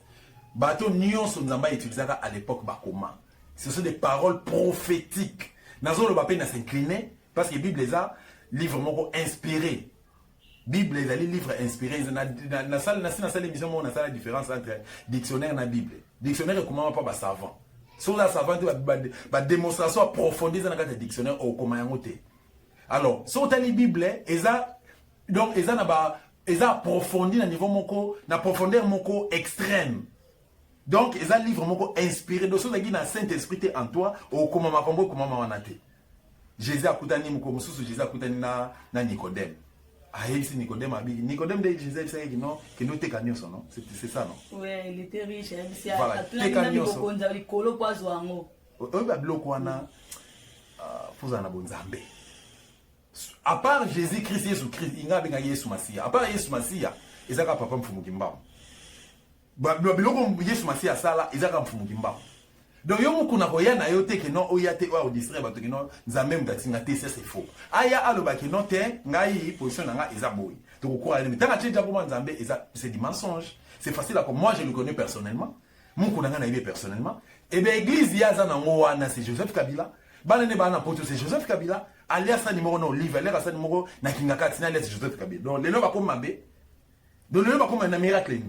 Bato nyon son Nzamba utilisera à l'époque bakoma. Ce sont des paroles prophétiques. Nazo lo bapé na s'incliner parce que Bible les a livre moko inspiré. Bible les a livre inspiré. Na salle émission on a la différence entre dictionnaire na Bible. Dictionnaire comment pas ba savant. Sur la savante, la démonstration approfondie dans le dictionnaire au commun. Alors, sur la Bible, donc, ils ont approfondi dans niveau moko, na profondeur moko extrême. Donc, ils ont livre moko inspiré. Donc, ceux qui ont Saint-Esprit en toi, au comment makambo, comment mawanate. Jésus a coutani moko, mususu Jésus a coutani na Nicodème. Ah, ici Nicodème a dit, Nicodème de Jésus c'est que non te canyon son non, c'est ça non. Ouais, il était riche, il voilà, te canyon son. On ba bloc wana fuza na bonzambe. À part Jésus-Christ, Jésus-Christ, il y a Yesu Masia. À part Yesu Masia, il y a papa mfumukimba. Biloko Yesu Masia sala, il y a mfumukimba. Donc yo mukuna koya na yo te ke non oyate wa distraire bato ke non nzambe mdatinga te c'est faux. Aya aloba ke non te ngai position nga eza boy. Donc quoi mais tanga tchéja pour nzambe c'est du mensonge. C'est facile à comme moi je le connais personnellement. Mukuna nga na yé personnellement. Et bien église ya za na wana c'est Joseph Kabila. Bana ne bana poto c'est Joseph Kabila. Alias sa numéro no livre, alias sa numéro na kinga katina alias Joseph Kabila. Donc les loba comme mabe. Donc les loba comme un miracle.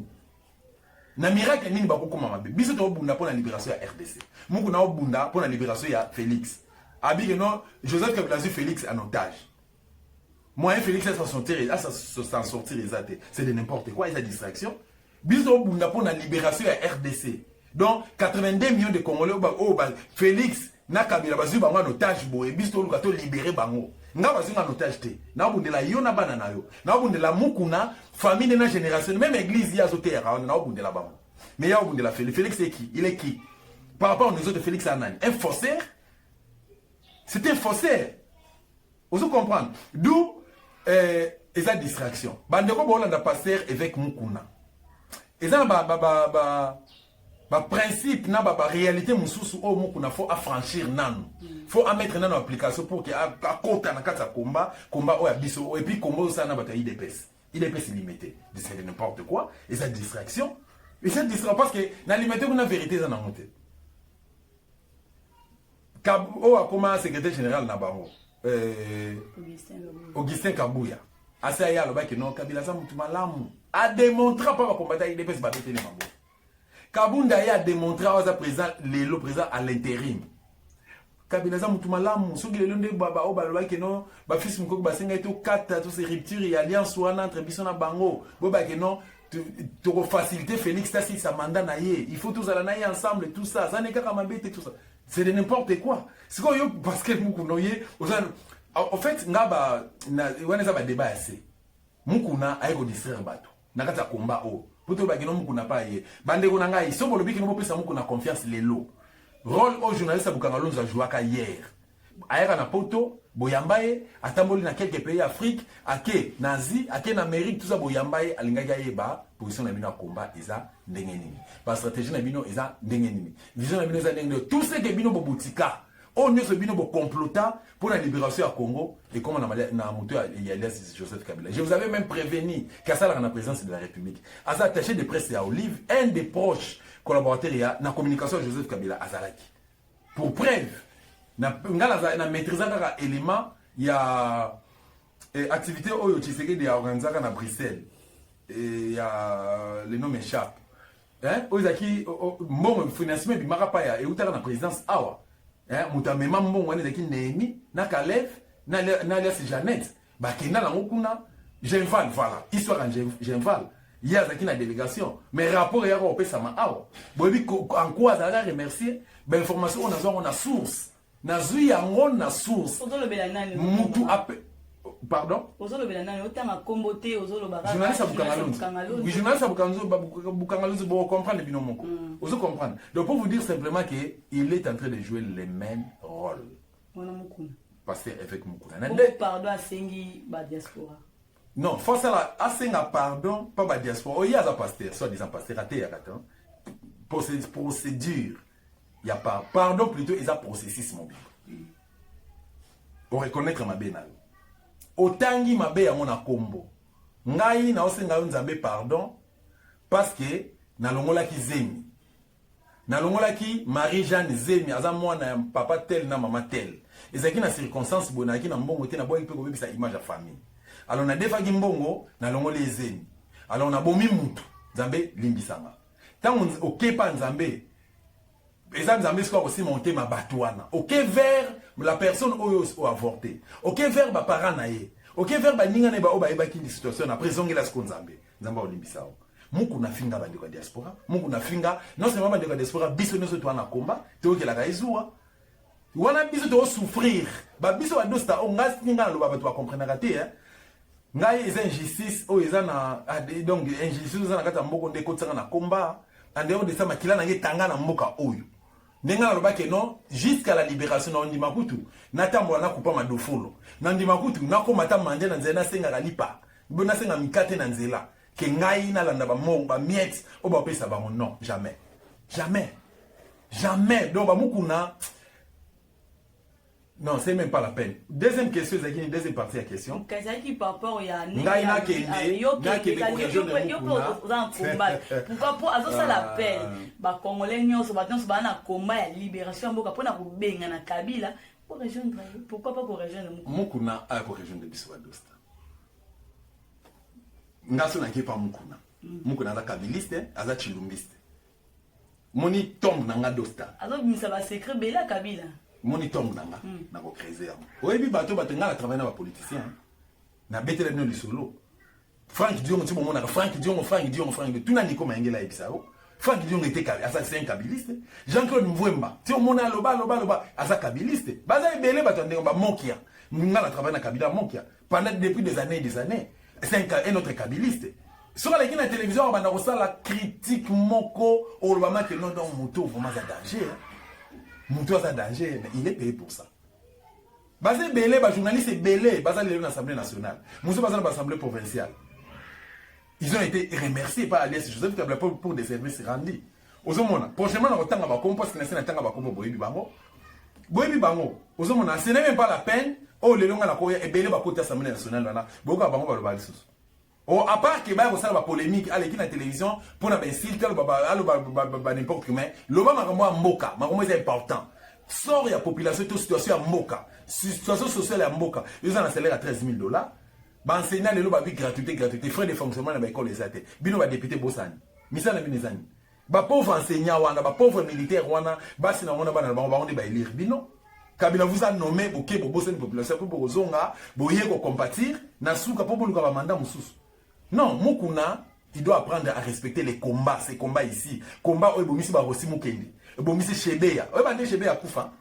Na miracle nini bakoko mamabe biso to bunda pour la libération ya RDC muku na bunda pour la libération ya Félix abi que non Joseph Kabila Félix en otage moi Félix s'en sortir les athées c'est de n'importe quoi et sa distraction biso bunda pour la libération ya RDC donc 82 millions de Congolais Félix na Kabila bazu bango en otage boye biso luka to libérer bango nga bazu en otage te na bundela yo na bana na yo na bundela mukuna famille na génération même église ya zote ya na bundela bango mais ya bundela Félix c'est qui il est qui par rapport aux autres Félix Anani un faussaire c'était un faussaire vous comprenez d'où esa distraction bandeko bolanda pasteur avec mukuna eza ba principe na ba réalité mususu o mukuna faut affranchir nanu faut mettre nanu application pour que a kota na kata combat o abiso et puis combat ça na ba IDPS limité c'est n'importe quoi et cette distraction parce que na limité une vérité ça na monté o a comment secrétaire général na bango Augustin Kabuya asa ya loba que non Kabila za mutu malamu a démontré pas combattre IDPS ba bété mambo Kabunda a démontré à présent le président à l'intérim. Kabila za mutu malamu soki le londe baba o baloba ke non ba fils mukoko ba senga to kata to ces ruptures et alliance wana entre biso na bango bo ba ke non to faciliter Félix Tassi sa mandat na ye il faut tous aller na ye ensemble tout ça ça n'est qu'à mabete tout ça c'est de n'importe quoi c'est quoi yo parce que mukuno ye en fait ngaba na wana za ba débat assez mukuna ayeko distraire bato na kata combat o poto ba ke non mukuna pa ye bande ko na ngai so bolobi ke no pesa mukuna confiance lelo rôle au journaliste Bukanga Lonzo a joué hier. Aïra na poto, Boyambaye, atamboli na quelques pays Afrique, ake nazi, ake na Amérique, tout ça Boyambaye, alingaga yeba, position na bino combat isa ndengenini. Par stratégie na bino isa ndengenini. Vision na bino isa ndengenini. Tout ce que bino bobutika, on ne se bino bo complota pour la libération à Congo et comme on a monté à Joseph Kabila. Je vous avais même prévenu qu'à ça la présidence de la République. À ça attaché de presse à Olive, un des proches collaborateur ya na communication Joseph Kabila azalaki pour preuve na maîtriser un élément ya activité oyo Tshisekedi ya organizaka na Bruxelles et ya le nom m'échappe oyaki mbongo financement bimaka pa ya eutaka na présidence awa mutamema mbongo wana ezaki Néhémie na Caleb na alias Jeannette bakenda nango kuna Genval voilà histoire en Genval il y a une délégation mais rapport il y a au pesama awa bobi en quoi ça a remercier ben information on a source na zui yango na source mutu ape pardon ozolo belanani otanga kombote ozolo baka journaliste Bukanga oui journaliste Bukanga Lonzo bo comprendre bino moko ozo comprendre donc pour vous dire simplement que il est en train de jouer les mêmes rôles wana mukuna parce que avec mukuna pardon à sengi ba diaspora. Non, faut ça là, pardon, pas ma diaspora. Il y a un pasteur, soit disant pasteur, raté, procédure. Il n'y a pas. Pardon plutôt, il y a processus mobile. Pour reconnaître ma bénal. Autangi ma bé à mon akombo. Ngai na osenga nzambe pardon parce que na longola ki zemi. Na longola ki Marie-Jeanne zemi aza mwana papa tel na mama tel. Ezaki na circonstance bonaki na mbongo te na boyi pe ko bebisa image ya famille. Alors on a des fois mbongo na longo les ennemis. Alors on a bomi mutu Nzambe limbisanga. Tant on OK pas Nzambe. Les Nzambe soit aussi monter ma batouana. OK vers la personne au avorté. OK vers ba parent naé. OK vers ba ninga ne ba oba eba ki situation après zongela sko Nzambe. Nzambe o limbisao. Muku na finga ba ndeko diaspora. Muku na finga non seulement ba ndeko diaspora biso no so to na komba, te okela ka izua. Wana biso to souffrir. Ba biso adosta o ngas ninga lo ba to comprendre ka te ngai eza injustice o eza na donc injustice eza na kata mboko ndeko tsanga na komba ande o de sama kila na ye tanga na mboka oyo Nenga loba ke non jusqu'à la libération na ndima kutu natambola na kupa madofolo na ndima kutu nakomata mande na nzela senga kalipa bona senga mikate na nzela ke ngai na landa ba mongo ba miette o ba pesa ba non jamais donc ba mukuna non c'est même pas la peine. Deuxième question c'est une deuxième partie de la question kazaki par rapport ya ngai na kende pourquoi pour azo ça l'appel ba congolais nyonso ba nyonso ba na combat ya libération mboka pona ko benga na Kabila pour rejoindre pourquoi pas pour rejoindre mukuna a pour rejoindre biso wa dosta ngaso na kepa mukuna za kabiliste aza chilumbiste moni tombe na nga dosta azo bimisa ba secret bela Kabila moni tombe nanga na ko créer oyebi bato batenga na travailler na ba politicien na betela no lisolo Frank Dion tu mona Frank Dion tout na niko maengela ebisao Frank Dion était assassin kabiliste Jean-Claude Mvwemba tu mona loba asa kabiliste baza ebele bato ndenge ba mokia nga na travailler na Kabila mokia pendant depuis des années c'est un autre kabiliste sur la télévision on a la critique moko au Obama que non donc moto vraiment ça danger Moutou a danger, mais il est payé pour ça. Basé belé, les journalistes belé, basé dans l'Assemblée nationale. Moutou basé dans l'Assemblée provinciale. Ils ont été remerciés par Alias Joseph Kabila pour des services rendus. Ozomona, prochainement on va tanga ba kompo parce que na tanga ba kompo boyebi bango. Boyebi bango. Ozomona, ce n'est même pas la peine. Oh les longa na koya et belé ba côté Assemblée nationale là. Boka bango ba lo ba lisusu. Oh, à part que bah ça va polémique à l'équipe de la télévision pour na insulter n'importe comment loba makambo mboka makambo c'est important sort ya population toute situation à mboka situation sociale à mboka ils ont un salaire à $13,000 ba enseignant le loba gratuité frais de fonctionnement na ba école les athées bino ba député bosani misala binezani ba pauvre enseignant wana ba pauvre militaire wana basi na wana bana ba on ba élire bino Kabila vous a nommé OK pour bosser une population pour bozonga boye ko compatir na suka pour boluka ba mandat mususu. Non, Mukuna, il doit apprendre à respecter les combats, ces combats ici. Combat où il y a aussi Mukende. Il y a Shebeya. Il y a Shebeya Koufa.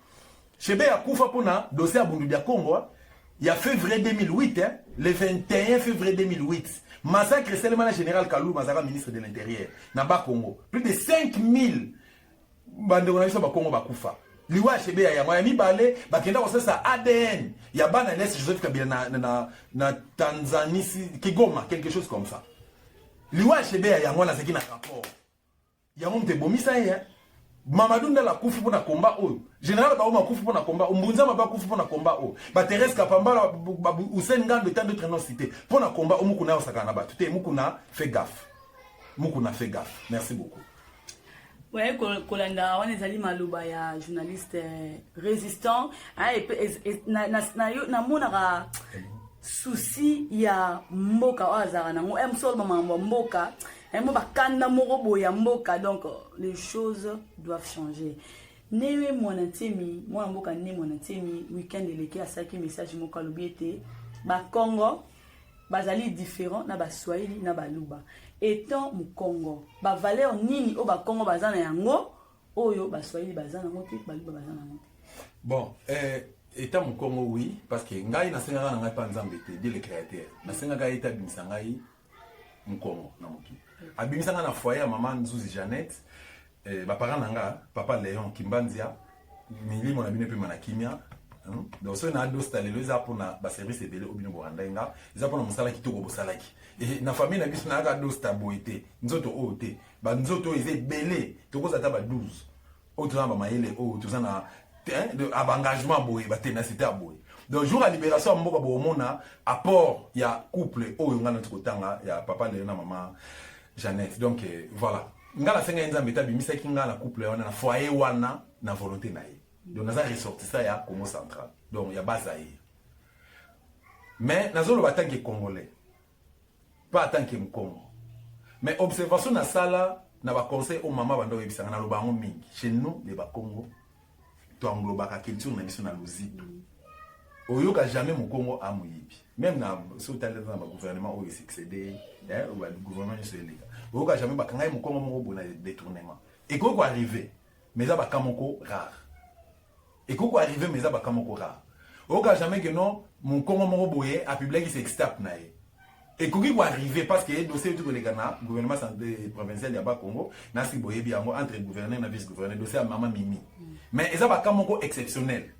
Shebeya Koufa pour na dossier à Bundubia Congo. Il y a février 2008, le 21 février 2008. Massacre seulement le général Kalou, Mazara, ministre de l'Intérieur. Naba Congo. Plus de 5000 bandes de Congo Bakoufa. Liwa Shebeya ya Miami Balé, bakenda ko ça ADN. Il y a ban Alias Joseph Kabila na Tanzanie, Kigoma, quelque chose comme ça. Liwa Shebeya ya ngwana zeki na rapport. Ya monte bomisa ya. Mamadou Ndala kufu pona combat o. Général Baoma kufu pona combat, Mbunza Maba kufu pona combat o. Ba Thérèse Kapamba Hussein Ngando tant d'autres non cités. Pona combat o mukuna osakana ba. Tout mukuna fait gaffe. Mukuna fait gaffe. Merci beaucoup. Ouais, kolanda wana ezali maloba ya journaliste résistant na monaka souci ya mboka azara nango emsol mambo mboka emo bakanda moko boya mboka donc les choses doivent changer. Newe mwana temi mwana mboka ne mwana temi weekend eleki asaki message moko lobiete ba Congo bazali différent na ba Swahili na ba Luba. Étant mu Congo ba valeur nini o ba Congo bazana yango oyo ba Swahili bazana ngote ba Luba bazana ngote. Bon étant mu Congo oui parce que ngai na senga na ngai pa nzambe te dit le créateur na senga ga eta bimisa ngai mu Congo na moki abimisa nga na foyer ya maman Nzuzi Jeannette ba parents nanga papa Léon Kimbanzia milimo na bino pe mana kimia. Donc ça na dosta lelo za pona ba service ebele obino borandenga za pona musala kitoko bosalaki et na famille na biso na ga dosta boité nzoto oté ba nzoto eze belé tokoza ta ba 12 autre ba mayele o tozana de engagement boye ba ténacité boye donc jour à libération mboka bomona apport ya couple o ngana tukotanga ya papa Léon na maman Jeannette donc voilà ngala senga nzambe tabimisa kinga na couple wana na foyer wana na volonté na ye. Donc, nous avons ressorti ça à Congo central. Donc, il y a Bazaï. Mais, nous avons en tant que Congolais. Pas en tant que Congo. Mais, observation dans ça là, nous avons conseillé aux mamans de chez nous, les Congo, tu englobes la culture dans la musique. Au lieu que jamais mon Congo a mouillé. Même dans le gouvernement où il succédé, le gouvernement est légal. Au lieu que jamais mon Congo a détournement. Et quoi arriver? Mais ça va rare. Et quand arrivé mais ça va comme rare. Au cas jamais que non mon Congo mon boye a publié qui s'extape nae. Et qu'on va arriver parce que le dossier tout le Ghana, gouvernement santé provincial de Congo, nasi boye bien entre gouverneur et vice-gouverneur, dossier à maman Mimi. Mais ça va comme exceptionnel.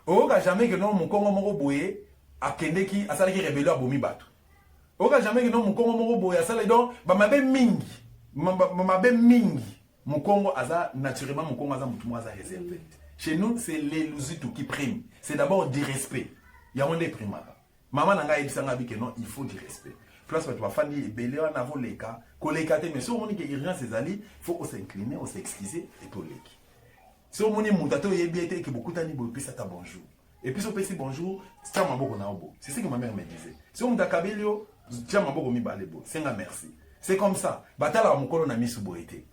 Au cas jamais que non mon Congo moko boye a kende qui a sala qui rébellion à bomi batu. Au cas jamais que non mon Congo moko boye a sala donc ba mabe mingi, mabe mingi. Mon Congo aza naturellement mon Congo aza mutumo aza réservé. Chez nous c'est les lusitu qui priment. C'est d'abord du respect. Il y a un des primaires. Maman n'a pas dit que non, il faut du respect. Place où tu vas faire des bébés, on a volé les cas, collecter, mais si on dit qu'il y a rien ses alliés, il faut s'incliner, on s'excuser et tout les. Si on dit moutato y est bien que beaucoup d'années bon puis ça t'a bonjour. Et puis si on peut dire bonjour, tiens ma beaucoup na obo. C'est ce que ma mère me disait. Si on t'a kabelio, tiens ma beaucoup mi balebo. C'est un merci. C'est comme ça. Batala mon colo na mi suboité.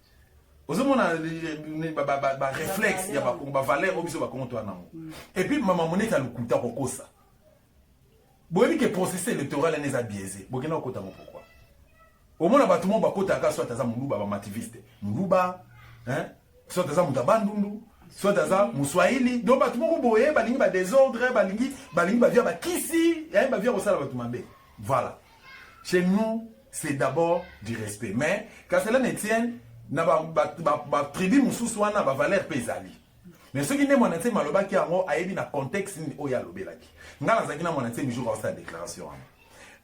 Aux hommes on a réflexe, il y a pas valeur au biso ba comment toi na. Et puis maman monnaie ta le kuta kokosa. Boyebi que le processus électoral est biaisé. Bokena okota pourquoi? Au moins tout le monde bakota ka soit taza muluba ba mativiste. Muluba, hein? Soit taza mutabandundu, soit taza muswahili. Donc tout le monde boye balingi ba désordre, balingi ba via ba kisi, hein, ba via osala ba tumambe. Voilà. Chez nous, c'est d'abord du respect. Mais quand cela ne tienne, na ba tribu mususu wana ba valeur pezali. Mais ce qui n'est mon intime maloba qui a ayebi na contexte ni oya lobelaki. Ngala zakina mon intime jour à sa déclaration.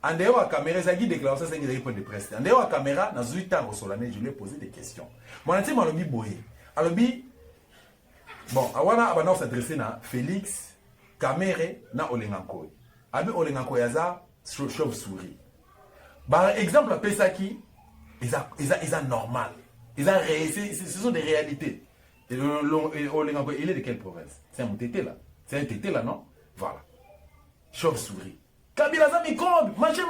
En dehors à caméra zaki déclaration c'est qui point de presse. En dehors à caméra na 8 ans au solane je lui ai posé des questions. Mon intime malobi boye. Alobi bon, awana abana s'adresser na Félix Kamere na Olengakoy. Abi Olengakoy yaza chauve-souris. Par exemple à Pesaki, ils a normal. Ce sont des réalités. Et il est de quelle province? C'est un tété là. C'est un tété là, non? Voilà. Chauve-souris. Kabila za microbe, machin,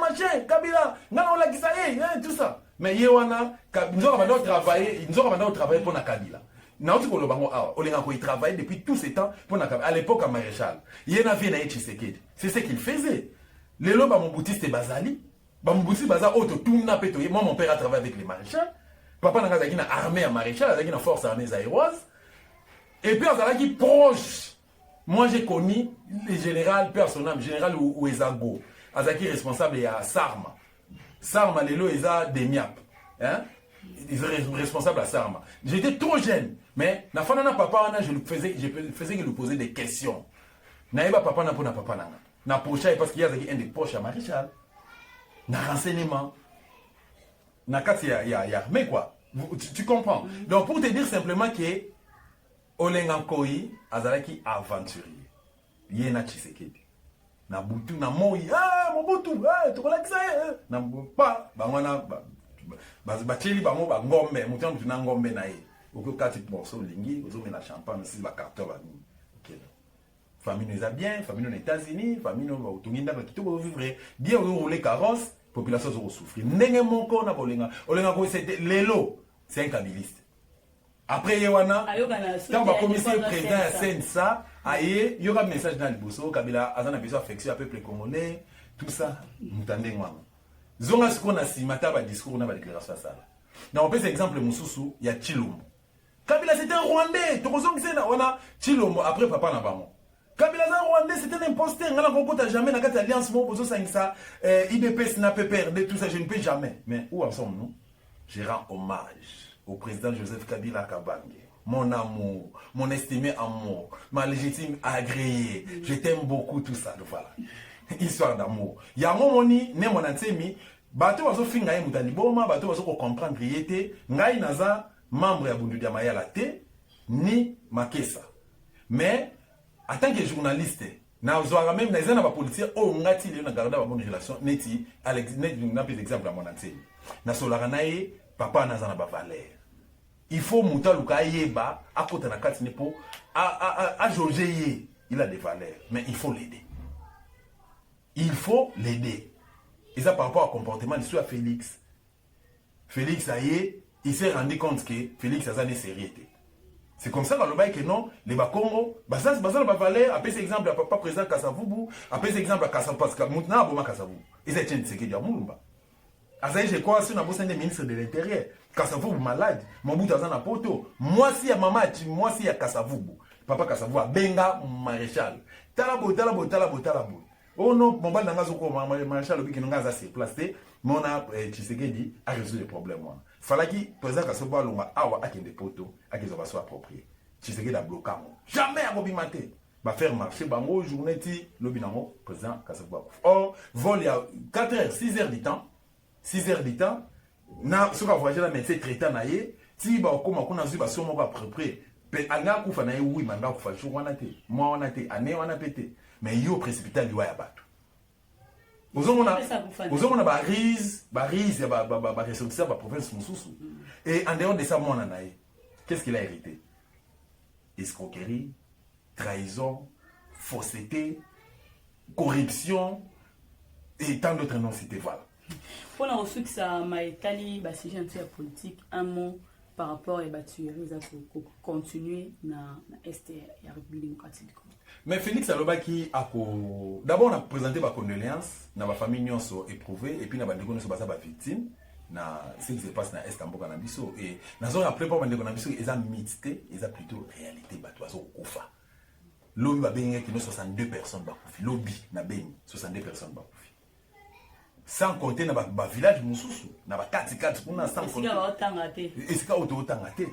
Kabila, non, on l'a dit ça, tout ça. Mais Yewana, nous avons travaillé pour la Kabila. Nous avons travaillé depuis tous ces temps pour la Kabila. À l'époque, à Maréchal, il y en avait un Tshisekedi. C'est ce qu'il faisait. Les lots, mon boutiste est Bazali. Mon boutiste Bazali, moi, mon père a travaillé avec les maréchals. Papa n'a pas armée à maréchal, il a une force armée zaïroise. Et puis, on qui proche. Moi, j'ai connu le général personnel, général Ouezago. Azaki responsable à Sarma. Sarma, les lots, ils ont des miap. Hein? Ils sont responsables à Sarma. J'étais trop jeune. Mais, na fana na papa, je faisais que lui poser des questions. Naïba papa na pona papa na. Na pocha, parce qu'il y a un des poches à maréchal. Na renseignement. Mais quoi, tu comprends. Donc pour te dire simplement que Olengakoy azalaki aventurier. Yena Tshisekedi. Na butu na moi, Mobutu, tu connais ça na pas bangona bateli bango ba ngombe, mutu na ngombe na ye. Oko kati morceau lingi, ozo mena champagne si ba carton ba. OK. Famille nous a bien, famille aux États-Unis, famille nous va utunginda ba kitoko vivre bien rouler carrosse. Population zéro souffrir. N'engé mon corps na bolenga. Olenga ko c'était Lelo, c'est un kabiliste. Après Yewana, quand on va commissaire président à Sensa, aïe, il y aura un message dans le bosso, Kabila, azana besoin affection à peuple congolais, tout ça, m'entendez moi. Zonga ce qu'on a si mata ba discours na ba déclaration ça. Na on peut exemple Mususu, il y a Chilombo. Kabila c'était un Rwandais, tokozongi sena wana Chilombo après papa na bango. Kabila za Rwandais c'était un imposteur, ngala kokota jamais na kati alliance mo bozo sangisa IDPS n'a pas perdu tout ça, je ne peux jamais. Mais où en sommes-nous? Je rends hommage au président Joseph Kabila Kabange. Mon amour, mon estimé amour, ma légitime agréée. Je t'aime beaucoup, tout ça. Voilà. Histoire d'amour. Il y a un moment, ne mon antemi, bateau wazo finga ye mutani boma, bateau wazo comprendre yete, ngai naza membre ya bundu ya maya la te, ni makesa. Mais, en tant que journaliste, na ozwaka même na ezana ba politicien o ngati le na garda ba bonne relation neti na peu exemple à mon antemi. Na solaka na ye papa na zana ba valeur. Il faut muta luka yeba akota na kati nepo a Georgie, il a des valeurs mais il faut l'aider. Il faut l'aider. Et ça par rapport au comportement de soit Félix. Félix aye, il s'est rendu compte que Félix a zane sérieuxité. C'est comme ça dans le bail que non, les Bakongo, ça ba valeur, après cet exemple à papa président Kasavubu, après cet exemple à Kasavubu parce que maintenant Boma Kasavubu. Et c'est une séquelle de Mulumba. Azaï je crois sur na bosse des ministres de l'intérieur. Kasavubu malade, Mobutu azana poto. Moi si ya maman, moi si ya Kasavubu. Papa Kasavubu benga maréchal. Talabo. Oh non, mon bal n'a zoko maréchal obi qui n'ont pas assez placé, mais on a Tshisekedi a résolu le problème. Fallait qu'il président Kassoba longa awa a des poteaux, a qu'ils soient appropriés. Tshisekedi a bloqué. Jamais à Bobimate. Va faire marcher bango journée ti lobinango président Kassoba. Or vol il y a 4 heures, 6 heures du temps. 6 heures du temps. Na ce qu'a voyagé là mais c'est traitant naïe. Si ba okoma kuna zuba so moko approprié. Pe anga kufa naïe oui manga kufa chou wana te. Moi wana te, ane wana pété. Mais yo précipité liwa ya bato. Vous on a barise ya ba ressortissant ba province mususu. Et en dehors de ça moi nanaï. Qu'est-ce qu'il a hérité? Escroquerie, trahison, fausseté, corruption et tant d'autres noms cités voilà. Pour la ressource ça m'a étalé bah si j'ai politique un mot par rapport à la tuerie pour continuer na est la République démocratique. Mais Félix Aloba qui a d'abord on a présenté ma condoléance na ma famille nyonso éprouvée et puis na bandeko nyonso basa ba victime na ce qui se passe na est Mboka na biso et na zo après pas bandeko na biso ils ont mythité ils ont plutôt réalité bato azo kufa. Lobi ba benga ki no 62 personnes ba kufi lobi na beni 62 personnes ba kufi. Sans compter na ba village mususu na ba 4 kuna sans compter. Est-ce auto otangate.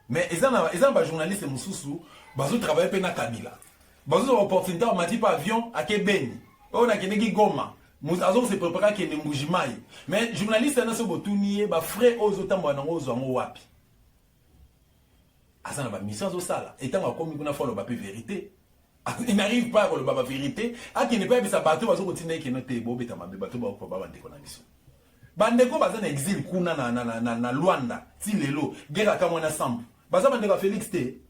Mais ils ont ba journaliste mususu bazo travailler pe na Kabila. Bazo opportunité on m'a dit pas avion à Kebeni. On a kenegi Goma. Nous avons se préparer à Kene Mbujimai. Mais journaliste na so botunier ba frère ozotambo na ngozo ngo wapi. Asa na ba mission zo sala. Etant comme kuna faut le ba vérité. Il n'arrive pas à le vérité. A qui ne pas bisa bateau bazo continuer ki note bo beta mabe bateau ba ko ba bandeko na biso. Bandeko baza na exil kuna na Luanda, ti lelo, guerre ka mwana sambu. Baza bandeko Félix T.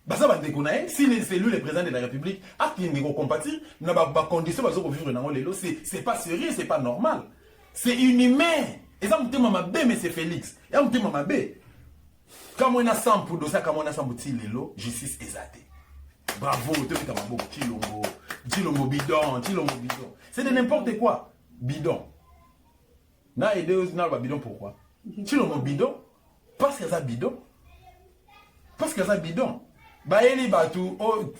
Baza bandeko na si c'est lui le président de la République, a qui ne compatir na ba condition bazo ko vivre na lelo, c'est pas sérieux, c'est pas normal. C'est inhumain. Et ça mute mama bé mais c'est Félix. Et ça mute mama bé. Quand mwana sambu dosa ka mwana sambu ti lelo, justice ezate. Bravo, tu fais ta mambo, Chilombo bidon, c'est de n'importe quoi. Bidon. Na aidé aux na bidon pourquoi? Chilombo bidon parce que ça bidon. Parce que ça bidon. Ba eli batu oh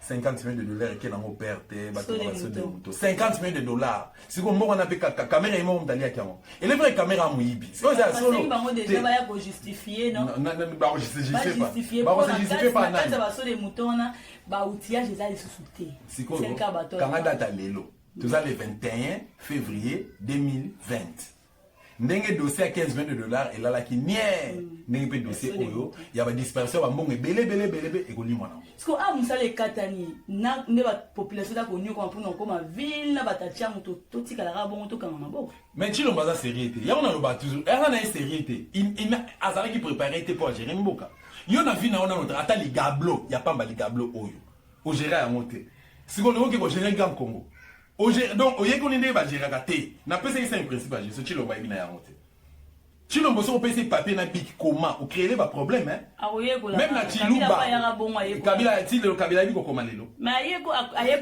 50 millions de dollars qui n'ont perte batu de moto 50 millions de dollars. Si comme on a fait caméra et mon d'aller à Kamo. Et les vraies caméras mouibi. C'est ça solo. Déjà va pour justifier non. Non ba justifier pas. Ba justifier pas na. Ça va sur les moutons na ba outillage des ali sous-souté. C'est quoi? Quand date à lelo. Tout ça le 21 février 2020. Ndenge dossier à 15 millions de dollars et là la qui nie ndenge pe dossier oyo il y a ba dispersion ba mbongo belé et ko limona parce que a musala ekatani na ne ba population da ko nyo ko mpona ko ma ville na batatia moto totika la bongo to kanga maboko mais Chilombo za sérieuxité ya on a lo ba toujours era na sérieuxité il azala qui préparer te pour gérer mboka yo na vie na ona notre ata ligablo ya pamba ligablo oyo o gérer ya monter si ko ko gérer gang Congo. Donc, au yéko nende ba gérer gâté. Na pese c'est un principe à Jésus. Chilombo ibina ya monter. Chilombo so pese papier na pic comment ou créer ba problème hein. Même na Chilumba. Kabila ti le Kabila biko koma lelo. Mais ayeko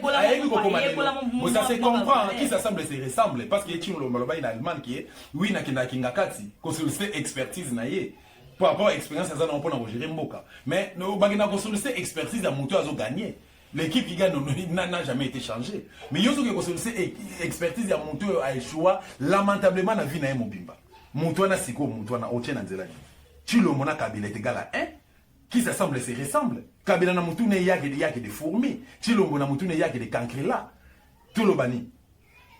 la vous ça se comprend qui ça semble se ressemble parce que Chilombo loba in Allemagne qui est oui na kinga kati ko solliciter expertise na ye. Pour avoir expérience ça na mpona gérer mboka. Mais no bagina ko solliciter expertise à moto azo gagner. L'équipe qui gagne n'a jamais été changée. Mais il y a une expertise à Monto a échoué lamentablement dans la vie de Mobimba. Monto na siko, Monto na Oche na Nzelani. Chilombo na Kabila est égal à 1. Qui ça semble se ressemble. Kabila na Monto ne yake des fourmis. Chilombo na Monto ne yake des cancrela. Tout le bani.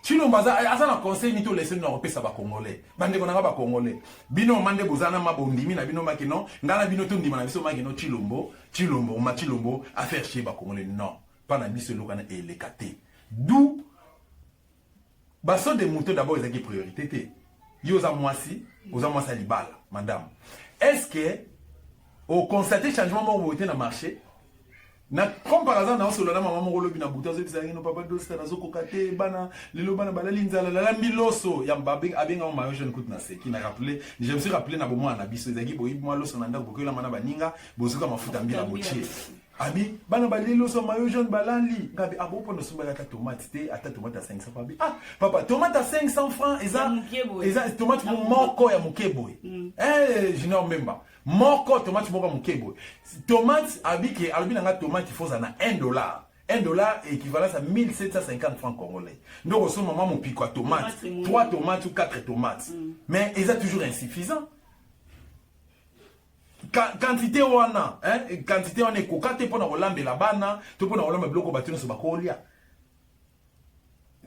Chilombo asa na conseil ni to laisser na repé ça ba congolais. Bande ko na ba congolais. Bino mande bozana mabondimi na bino makino, ngala bino to ndima na biso makino Chilombo a faire chier ba congolais non. Pas na biso lokana et les katé. D'où baso de moto d'abord ezaki priorité té. Yo za mwasi, oza mwasa libala, madame. Est-ce que au constater changement mo voté na marché na comme par hasard na osolo na mama moko lobi na buta zo tizangi no papa dosta na zo kokate bana lelo bana bala linzala la miloso ya mbabe abenga mo mayo jeune na se qui na rappelé je me suis rappelé na bomo na biso ezaki boyi mo loso na ndako bokola mana baninga bozuka mafuta mbila mochie abi bana bali loso mayo jeune balali ngabi abopo no sumba ka tomate te ata tomate à 500 pabi ah papa tomate à 500 francs eza tomate moko ya mukeboy junior memba moko tomate moko mukeboy tomate abike alobina nga tomate faut na $1 1 dollar est équivalent à 1750 francs congolais. Donc, au ce moment, mon pico à tomates, 3 tomates ou 4 tomates. Mais ils sont toujours insuffisant. Quantité on a, quantité on est quand tu pour lambe la bana, tu pour lambe bloco battu sur bakolia.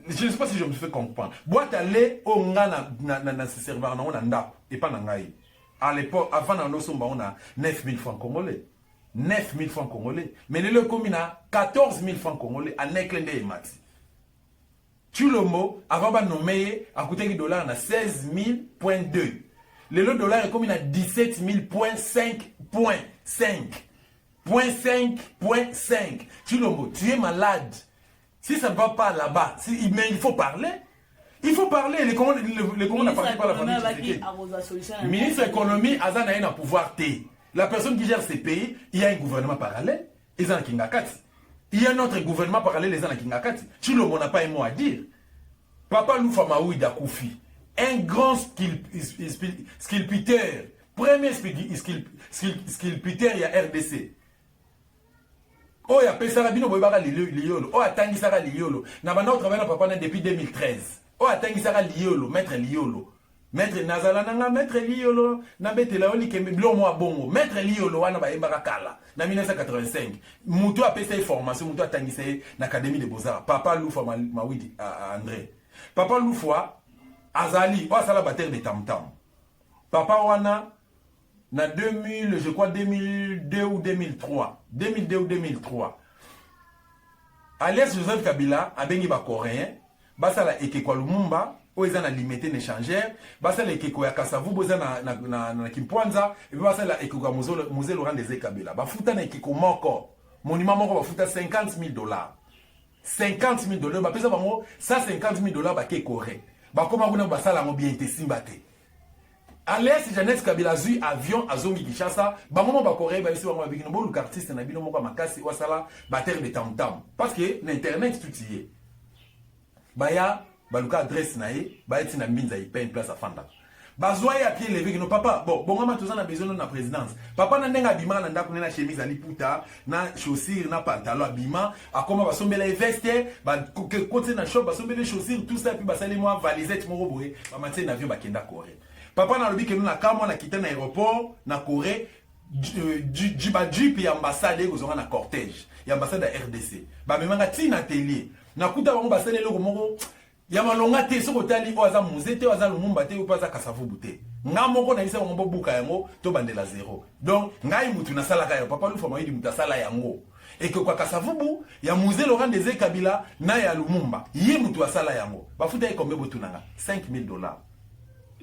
Je ne sais pas si je me fais comprendre. Boîte à lait au nga na serveur na nda et pas na ngai. À l'époque avant na somba on a 9000 francs congolais. 9000 francs congolais. Mais le commune a 14 000 francs congolais à Neklende et Mati. Tu le mot avant ba nommer à coûter $16 na 16 000.2. Le dollar est comme à 17 000.5.5. Tu le mot, tu es malade. Si ça ne va pas là-bas, mais il faut parler. Il faut parler. Les communes n'appartiennent pas à la famille. Le ministre de l'économie, Azan a un pouvoir T. La personne qui gère ces pays, il y a un gouvernement parallèle, ils ont un Kingakati. Il y a un autre gouvernement parallèle, ils ont un Kingakati. Tu le mot n'a pas un mot à dire. Papa Loufa Maoui Dakoufi. Un grand sculpteur, premier sculpteur, il y a RDC. Oh, il y a Pesara Bino Boybaga Liolo. Oh, Atangi Sara Liolo. Nabana au travail na papa depuis 2013. Oh, Atangi Sara Liolo, maître Liolo. Maître Nazala Nanga, maître Liolo. Nabete Laoli Kembe Blomo Bongo. Maître Liolo, wana ba Embara Kala. Na 1985. Moutou a payé formation, Moutou a tangi l'Académie des Beaux-Arts. Papa Loufa Mawidi à André. Papa Loufa. Azali, oh, ça la bataille de tam-tam. Papa Wana, na 2000, je crois 2002 ou 2003. 2002 ou 2003. Alias Joseph Kabila, a bengi ba coréen, basa la ekekwa Lumumba, o eza na limité n'échangère, basa la ekekwa ya Kasavu, boza na Kimpwanza, et basa la ekekwa Mose Laurent Désiré Kabila. Ba futa na ekeko moko, monument moko ba futa $50 000. $50 000, ba pesa bango, ça $50 000 ba ke correct. Bah comment on a basala mo bien été simbate. Alias Jeannette Kabila zui avion à Zongi Kinshasa, bah moment ba Corée ba ici ba bigino bolu artiste na bino moko makasi wasala ba terre de tam tam parce que l'internet tout y est. Bah ya ba luka adresse na ye, ba eti na mbinza y paye place à Fanda. Bah zoye à pied levé no papa, bon ngama tozana na besoin na présidence. Papa na ndenga bima na ndako na chemise ali puta, na chaussures na pantalon abima, akoma ba sombela veste, ba côté na shop ba sombela chaussures tout ça puis ba sali moi valisette moko boye, ba matin na avion ba kenda Corée. Papa na lobi ke na kama na kita na aéroport na Corée, Jeep ya ambassade ko zonga na cortège, ya ambassade de RDC. Ba memanga tina atelier. Na kuta bango ba sali loko moko ya malonga te soko tali o aza muzete o aza lumumba te o paza Kasavu bute nga moko na isa ngombo buka yango to bandela zéro donc ngai mutu na sala ka yo papa Lufa Maidi mutu sala yango et que kwa Kasavu bu ya Mose Laurent Désiré Kabila na ya Lumumba ye mutu asala yango bafuta e kombe botu nanga $5 000.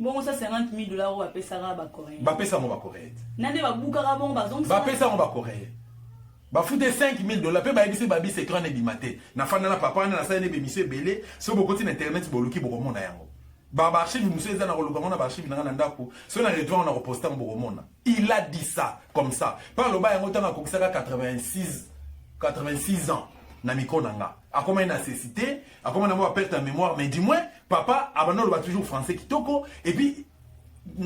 Bon ça $50 000 ba pesa ba coréen ba pesa mo ba coréen nande ba buka ka bon ba zongi ba pesa mo ba coréen ba foute $5 000 pe ba ebisi ba bis écran et bimate na fana na papa na sa ne be monsieur belé so boko ti internet boluki boko mona yango ba archive monsieur eza na koluka mona ba archive na ndako so na retour na reposter boko mona il a dit ça comme ça par le ba yango tanga kokisaka 86 ans na mikonanga akoma une nécessité akoma na mo perte en mémoire mais du moins papa abano ba toujours français kitoko et puis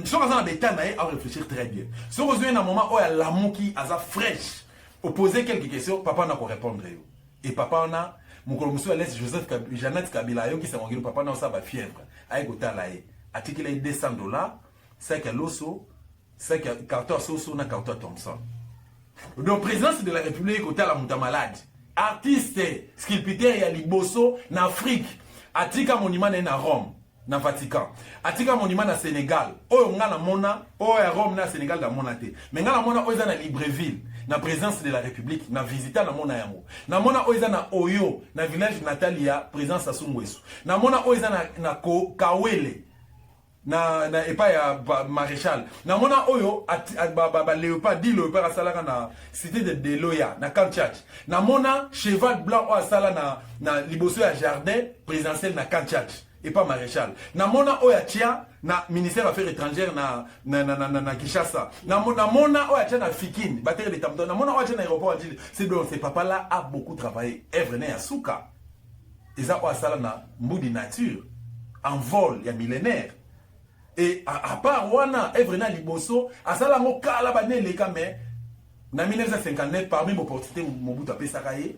so ka na beta na à réfléchir très bien so rejoindre na moment o ya l'amour qui aza fraîche poser quelques questions, papa n'a qu'à répondre. Et papa n'a, mon monsieur laisse Joseph Jeannette Kabila, qui s'est rendu, papa n'a pas sa fièvre. Aïe, gota laïe. Article $200, 5 à l'osso, 5 à carton soso, na carton Thompson. Donc, présidence de la République, côté la monta malade. Artiste, sculpteur, il y a Liboso, en Afrique. Atika monument na Rome, na Vatican. Atika monument na Sénégal. Oh, on a la mona, oh, à Rome, na Sénégal, da monate. Mais on a la mona, oh, na Libreville. Na présidence de la République, na visita na mona yango. Na mona oiza na Oyo, na village Natalia, présidence à Sungwesu. Na mona oiza na Kawele, na epa ya maréchal. Na mona Oyo, Léopard, dit Léopard asalaka na cité de Deloya, na Kanchach. Na mona cheval blanc o asala na liboso ya jardin présidentiel na Kanchach. Et pas maréchal. Na mona oya tia na ministère des Affaires étrangères na Kinshasa. Na mona oya tia na Fikine, batterie de Tamton. Na mona oya tia na aéroport. C'est bon, ce papa là a beaucoup travaillé. Evre ne Yasuka. Ils ont sala na Moudi nature en vol, il y a millénaire. Et à part wana Evre na liboso, asala mo kala ba ne leka mais na 1959 parmi les opportunités Mobutu a pesakaye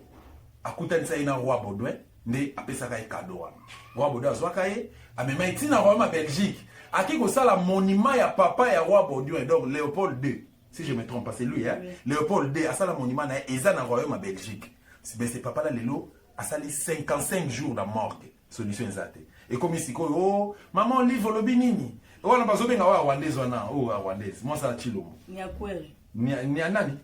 akutanisa ye na roi Baudouin nde apesaka ye cadeau wana roi Baudouin azwaka ye amema ye ntina royaume ya Belgique aki kosala monument ya papa ya roi Baudouin donc Léopold II si je me trompe pas c'est lui hein oui. Léopold II asala monument na ye eza na royaume ya Belgique c'est papa là lelo asali 55 jours na morgue solution ezate et comme ici oh maman livre lobi nini wana bazobenga wa rwandaise wana oh rwandaise moi ça chilomo ni akweli ni nani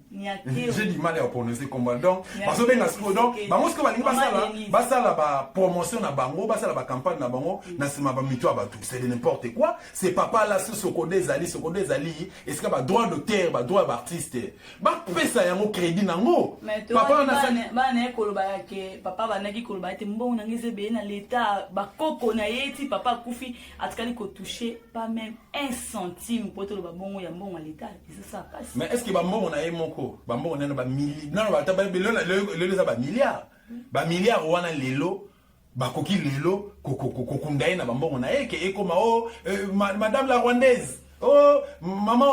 j'ai du mal à prononcer comme donc bazobenga siko donc bango siko balingi basala ba promotion na bango basala ba campagne na bango na sima ba mito ba tout c'est n'importe quoi c'est papa là ce sokodé zali est-ce que ba droit d'auteur ba droit d'artiste ba pesa yango crédit nango papa na koloba ke papa banaki koloba ete mbongo nangize be na l'état ba koko na yeti papa kufi atkali ko toucher pas même 1 centime pour te le bongo ya mbongo à l'état c'est ça passe. Mais est-ce que bambongo na yemoko bambongo na ba milliard non ba ba milliard ba milliard wana lelo bakoki lelo kokunda na bambongo na yeke ekoma oh madame la rwandaise oh maman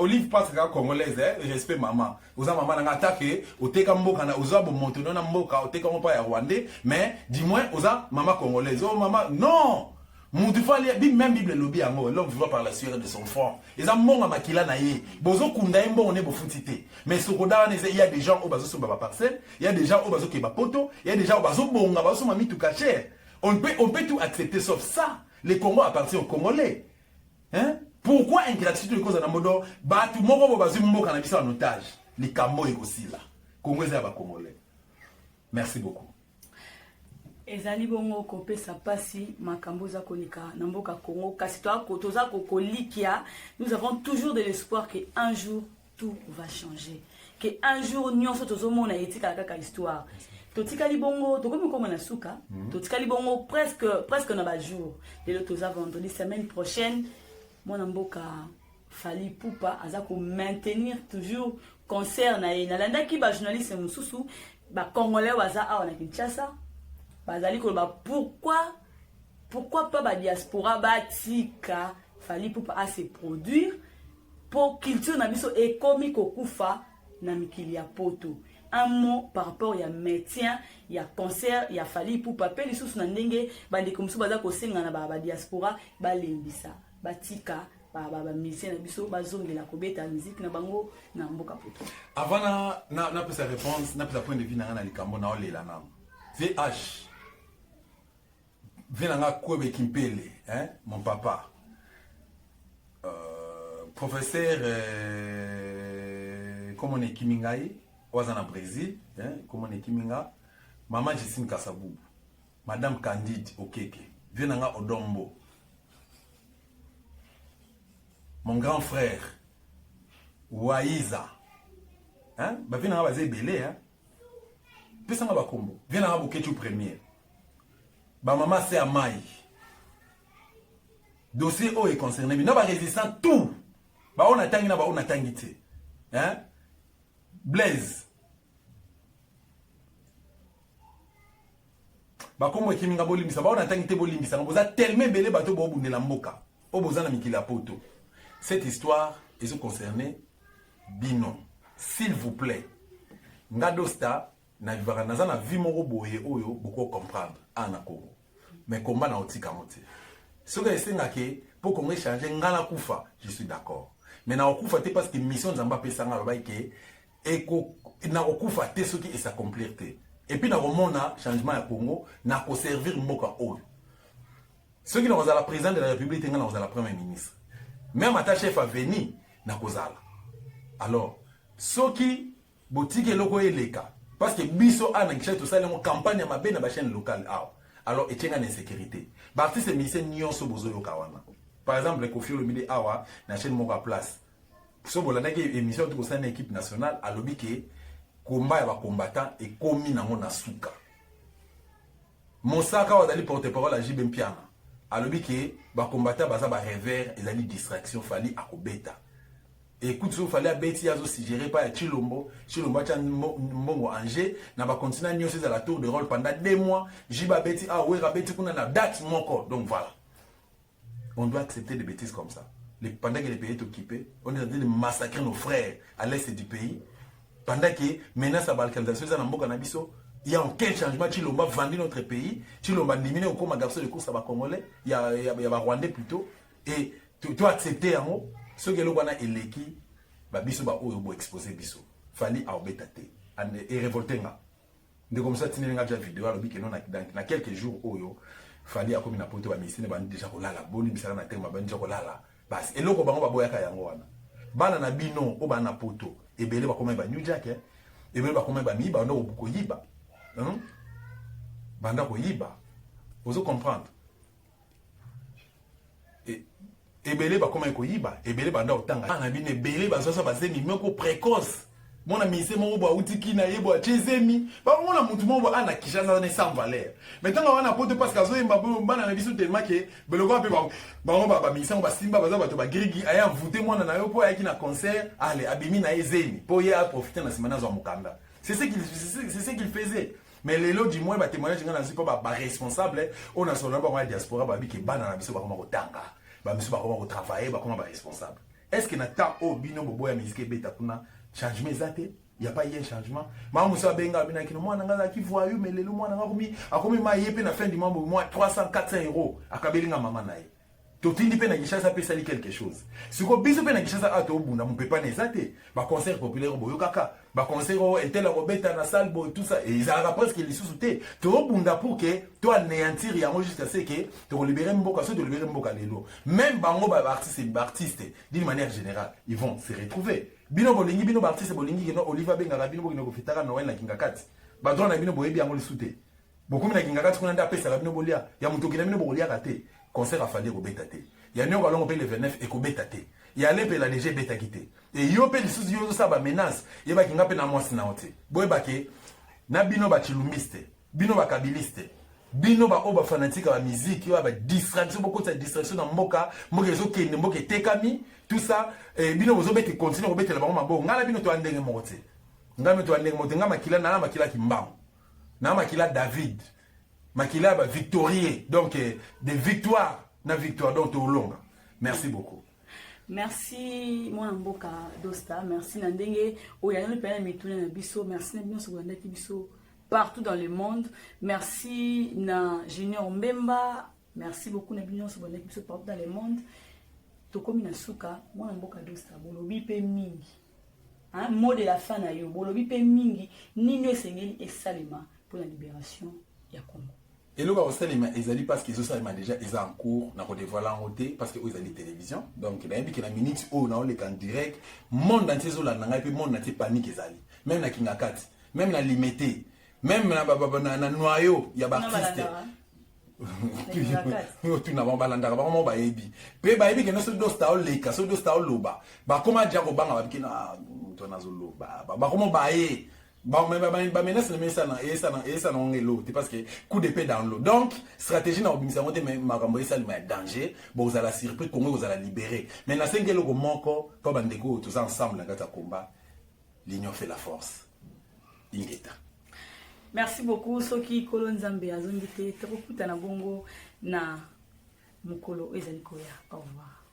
Olive passe ka congolaise j'espère maman oza maman na attaquer oteka mboka na oza bo monto na mboka oteka mo pa ya rwandais mais dis-moi oza maman congolaise oh maman non même Bible lobby yango l'homme vivra par la sueur de son front eza monga makila na ye bozo kunda mbongo ne bofutite mais sokoda il y a des gens au bazo so ba parcelle il y a des gens au bazo ke ba poto il y a des gens au bazo bonga bazo mami tout cacher on peut tout accepter sauf ça les Congo appartient aux Congolais hein pourquoi ingratitude cause na modo ba tout moko bo bazo mboka na bisa en otage les kambo et aussi là Congo eza ba Congolais merci beaucoup. Ezali bongo kopesa pasi makambo za konika na mboka Congo kasi toza kokolikia nous avons toujours de l'espoir que un jour tout va changer que un jour nyonso tozomona etika kaka histoire totikali bongo tokomi koma na suka totikali bongo presque na ba jour lelo toza vendredi semaine prochaine mona mboka Fally Ipupa aza ko maintenir toujours concert na landa ki ba journaliste mususu ba congolais waza awa na Kinshasa bazali ko ba pourquoi pas ba diaspora batika Fally Ipupa à se produire pour culture na biso ekomi kokufa na mikili ya poto. Un mot par rapport ya maintien ya concert ya Fally Ipupa pe lisusu na ndenge bandi komsu baza ko senga na ba diaspora balembisa batika ba musicien na biso bazongela kobeta musique na bango na mboka poto. Avant na pesa réponse na pesa point de vue na likambo na olela na VH Venanga Kwebe Kimpele, hein, mon papa, professeur, comme on est Kimingaï, Ouazana Brésil, hein, comme on est Kiminga, maman Jessine Kassabou, madame Candide Okeke, Venanga Odombo, mon grand frère, Waïza, hein, bah Venanga Bazé Belé, hein, Pesanga Bakombo, Venanga Boketu premier. Ba maman c'est à Maï. Dossier O est concerné. Mais non, ba résistant tout. Ba on a tangi na ba on a tangité. Hein? Blaise. Ba komo ekiminga bolimbisa ba on a tangité bolimbisa. Boza tellement belé bato bo bundela mboka. O boza na mikila poto. Cette histoire est concernée Bino. S'il vous plaît. Ngadosta na vivara naza na vie moko boye oyo boko comprendre ana Congo mais combat na otika moté ce que esenga ke pour qu'on échange ngala kufa je suis d'accord mais na okufa te parce que mission nzamba pesa nga ba ke eko na okufa te ce qui est s'accomplir te et puis na romona changement ya Congo na ko servir mboka oyo ce qui na la président de la République nga na la premier ministre même ata chef a venu na kozala alors ce qui boutique loko eleka parce que biso ana kisha to sala mo campagne ma be na ba chaîne locale alors etenga na insécurité ba artiste ministère nyonso bozo yoka wana par exemple le Kofi Olomide awa na chaîne moko à place so bolanda ke émission to sala na équipe nationale alobi ke combat ya ba combattant et komi nango na suka Mosaka wazali porte-parole à JB Mpiana alobi ke ba combattant baza ba revers ezali distraction fali akobeta. Écoute, il fallait abeti azo si géré par Chilombo tchan mbongo Angers na ba continuer nyosi à la tour de rôle pendant 2 mois, jiba beti ah ouais rabeti kuna na date moko. Donc voilà. On doit accepter des bêtises comme ça. Pendant que les pays est occupé, on est en train de massacrer nos frères à l'est du pays. Pendant que menace à balkanisation na mboka na biso, Il n'y a aucun changement. Chilomba vendu notre pays. Chilomba éliminé au cours garçon de course à Congolais. Il y a Rwandais plutôt. Et tu as accepté en haut. Ce que l'on a éleki, biso ba oyo exposé biso. Fali a obetate. Et révolté nga. De comme ça, tu n'as déjà vidéo à l'objet que non dans quelques jours oyo. Fali a comme une apote ba misine ba déjà ko lala. Boni bisala na tema ba déjà ko lala. Bas et loko bango ba boyaka yango wana. Bana na bino o ba na poto. Ebele ba comme ba New Jack. Ebele ba comme ba mi ba ndo ko yiba. Banda ko yiba. Vous comprendre. Ebele ba comment ko yiba. Ebele banda otanga. Na bine ebele ba sosa ba zemi meko précoce. Mon ami c'est mon bois outiki na yebo a chezemi. Ba mon amuntu mo ba ana kishaza na sans valeur. Maintenant on a pote parce que zo yemba bana na biso tellement que beloko pe ba mission ba simba ba za ba to ba grigi aya voter mwana na yo po ya ki na concert allez abimi na ezeni po ya profiter na simana zo mukanda. C'est ce qu'il faisait. Mais les lots du moins, témoignage, on n'a pas responsable. On a son nom, la diaspora, qui est ban dans la mission, comment tanga, comment travailler, comment responsable. Est-ce qu'il y a tant au bino bobo ya musique beta kuna changement zate? Il n'y a pas eu un changement. Maman Moussa Benga bina qui moi n'anga qui voit mais les lois n'anga komi a komi ma yepé na fin du mois moi 300-400 euros à kabelinga maman nae. Totindi pe na Kinshasa pe sali quelque chose. Si ko biso pe na Kinshasa ato bunda mon peut pas nezate. Ba concert populaire boyo kaka. Ba concert etel robeta na salle boy tout ça et ils a presque les sous-soutés. To bunda pour que toi anéantir yango jusqu'à ce que to libérer mboka so to libérer mboka lelo. Même bango ba artiste d'une manière générale, ils vont se retrouver. Bino bolingi bino ba artiste bolingi que no Oliva Benga bino bokino ko fitaka Noël na kingakati. Ba drone na bino boyebi yango les sous-soutés. Beaucoup na kingakati kuna nda pesa la bino bolia. Ya mutoki na bino bolia kate. Concert a fallu au bétaté. Il y a un autre qui le 29 et au bétaté. Il y a l'épée la DG bétaquité. Et il y a des sous yo ça ba menace. Il y a qui ngapé na moi sinaote. Boy baké na bino ba chilumiste, bino ba kabiliste. Bino ba oba fanatique à la musique, il y a ba distraction beaucoup de distraction dans mboka, mboka zo kende mboka tekami, tout ça et bino bozo bete continuer obete la bango mabo. Ngala bino to andenge mote. Ngala to andenge mote ngama makila na makila kimbam. Na makila David. Makila ba victorieux donc des victoires na victoire donc au long. Merci beaucoup. Merci mon mboka Dosta, merci Nandenge oya no pena mituna na biso, merci na biso ko ndaki biso partout dans le monde. Merci na Junior Mbemba, merci beaucoup na biso ko ndaki biso partout dans le monde. To komi na suka mon mboka Dosta bolobi pe mingi. Hein, mot de la fin na yo bolobi pe mingi nino esengeli esalema pour la libération ya Congo. Et là, ils allaient parce qu'ils ont déjà en cours, on a dévoilé en côté parce qu'ils ont des télévision. Donc, il y a une minute où on est en direct. Monde entier, monde entier panique. Même dans Kingakat, même dans Limité, même dans Noyau, il y a des artistes. Tu n'as pas de vraiment baebi. Pe baebi que nous sommes deux stars leka, sommes deux stars loba. Ba comment dire au bang avec na tonazolo ba comment bae. Bon, mais menace le ça non l'eau parce que coup d'épée dans l'eau. Donc stratégie na obimisa monter mais makambo ça le danger. Bon vous allez surpris Congo vous allez libérer. Mais na sengelo ko moko to bandeko tous ensemble dans ta combat. L'union fait la force. Ingeta. Merci beaucoup Soki Kolonzambe azongite tokutana bongo na mukolo ezali koya. Au revoir.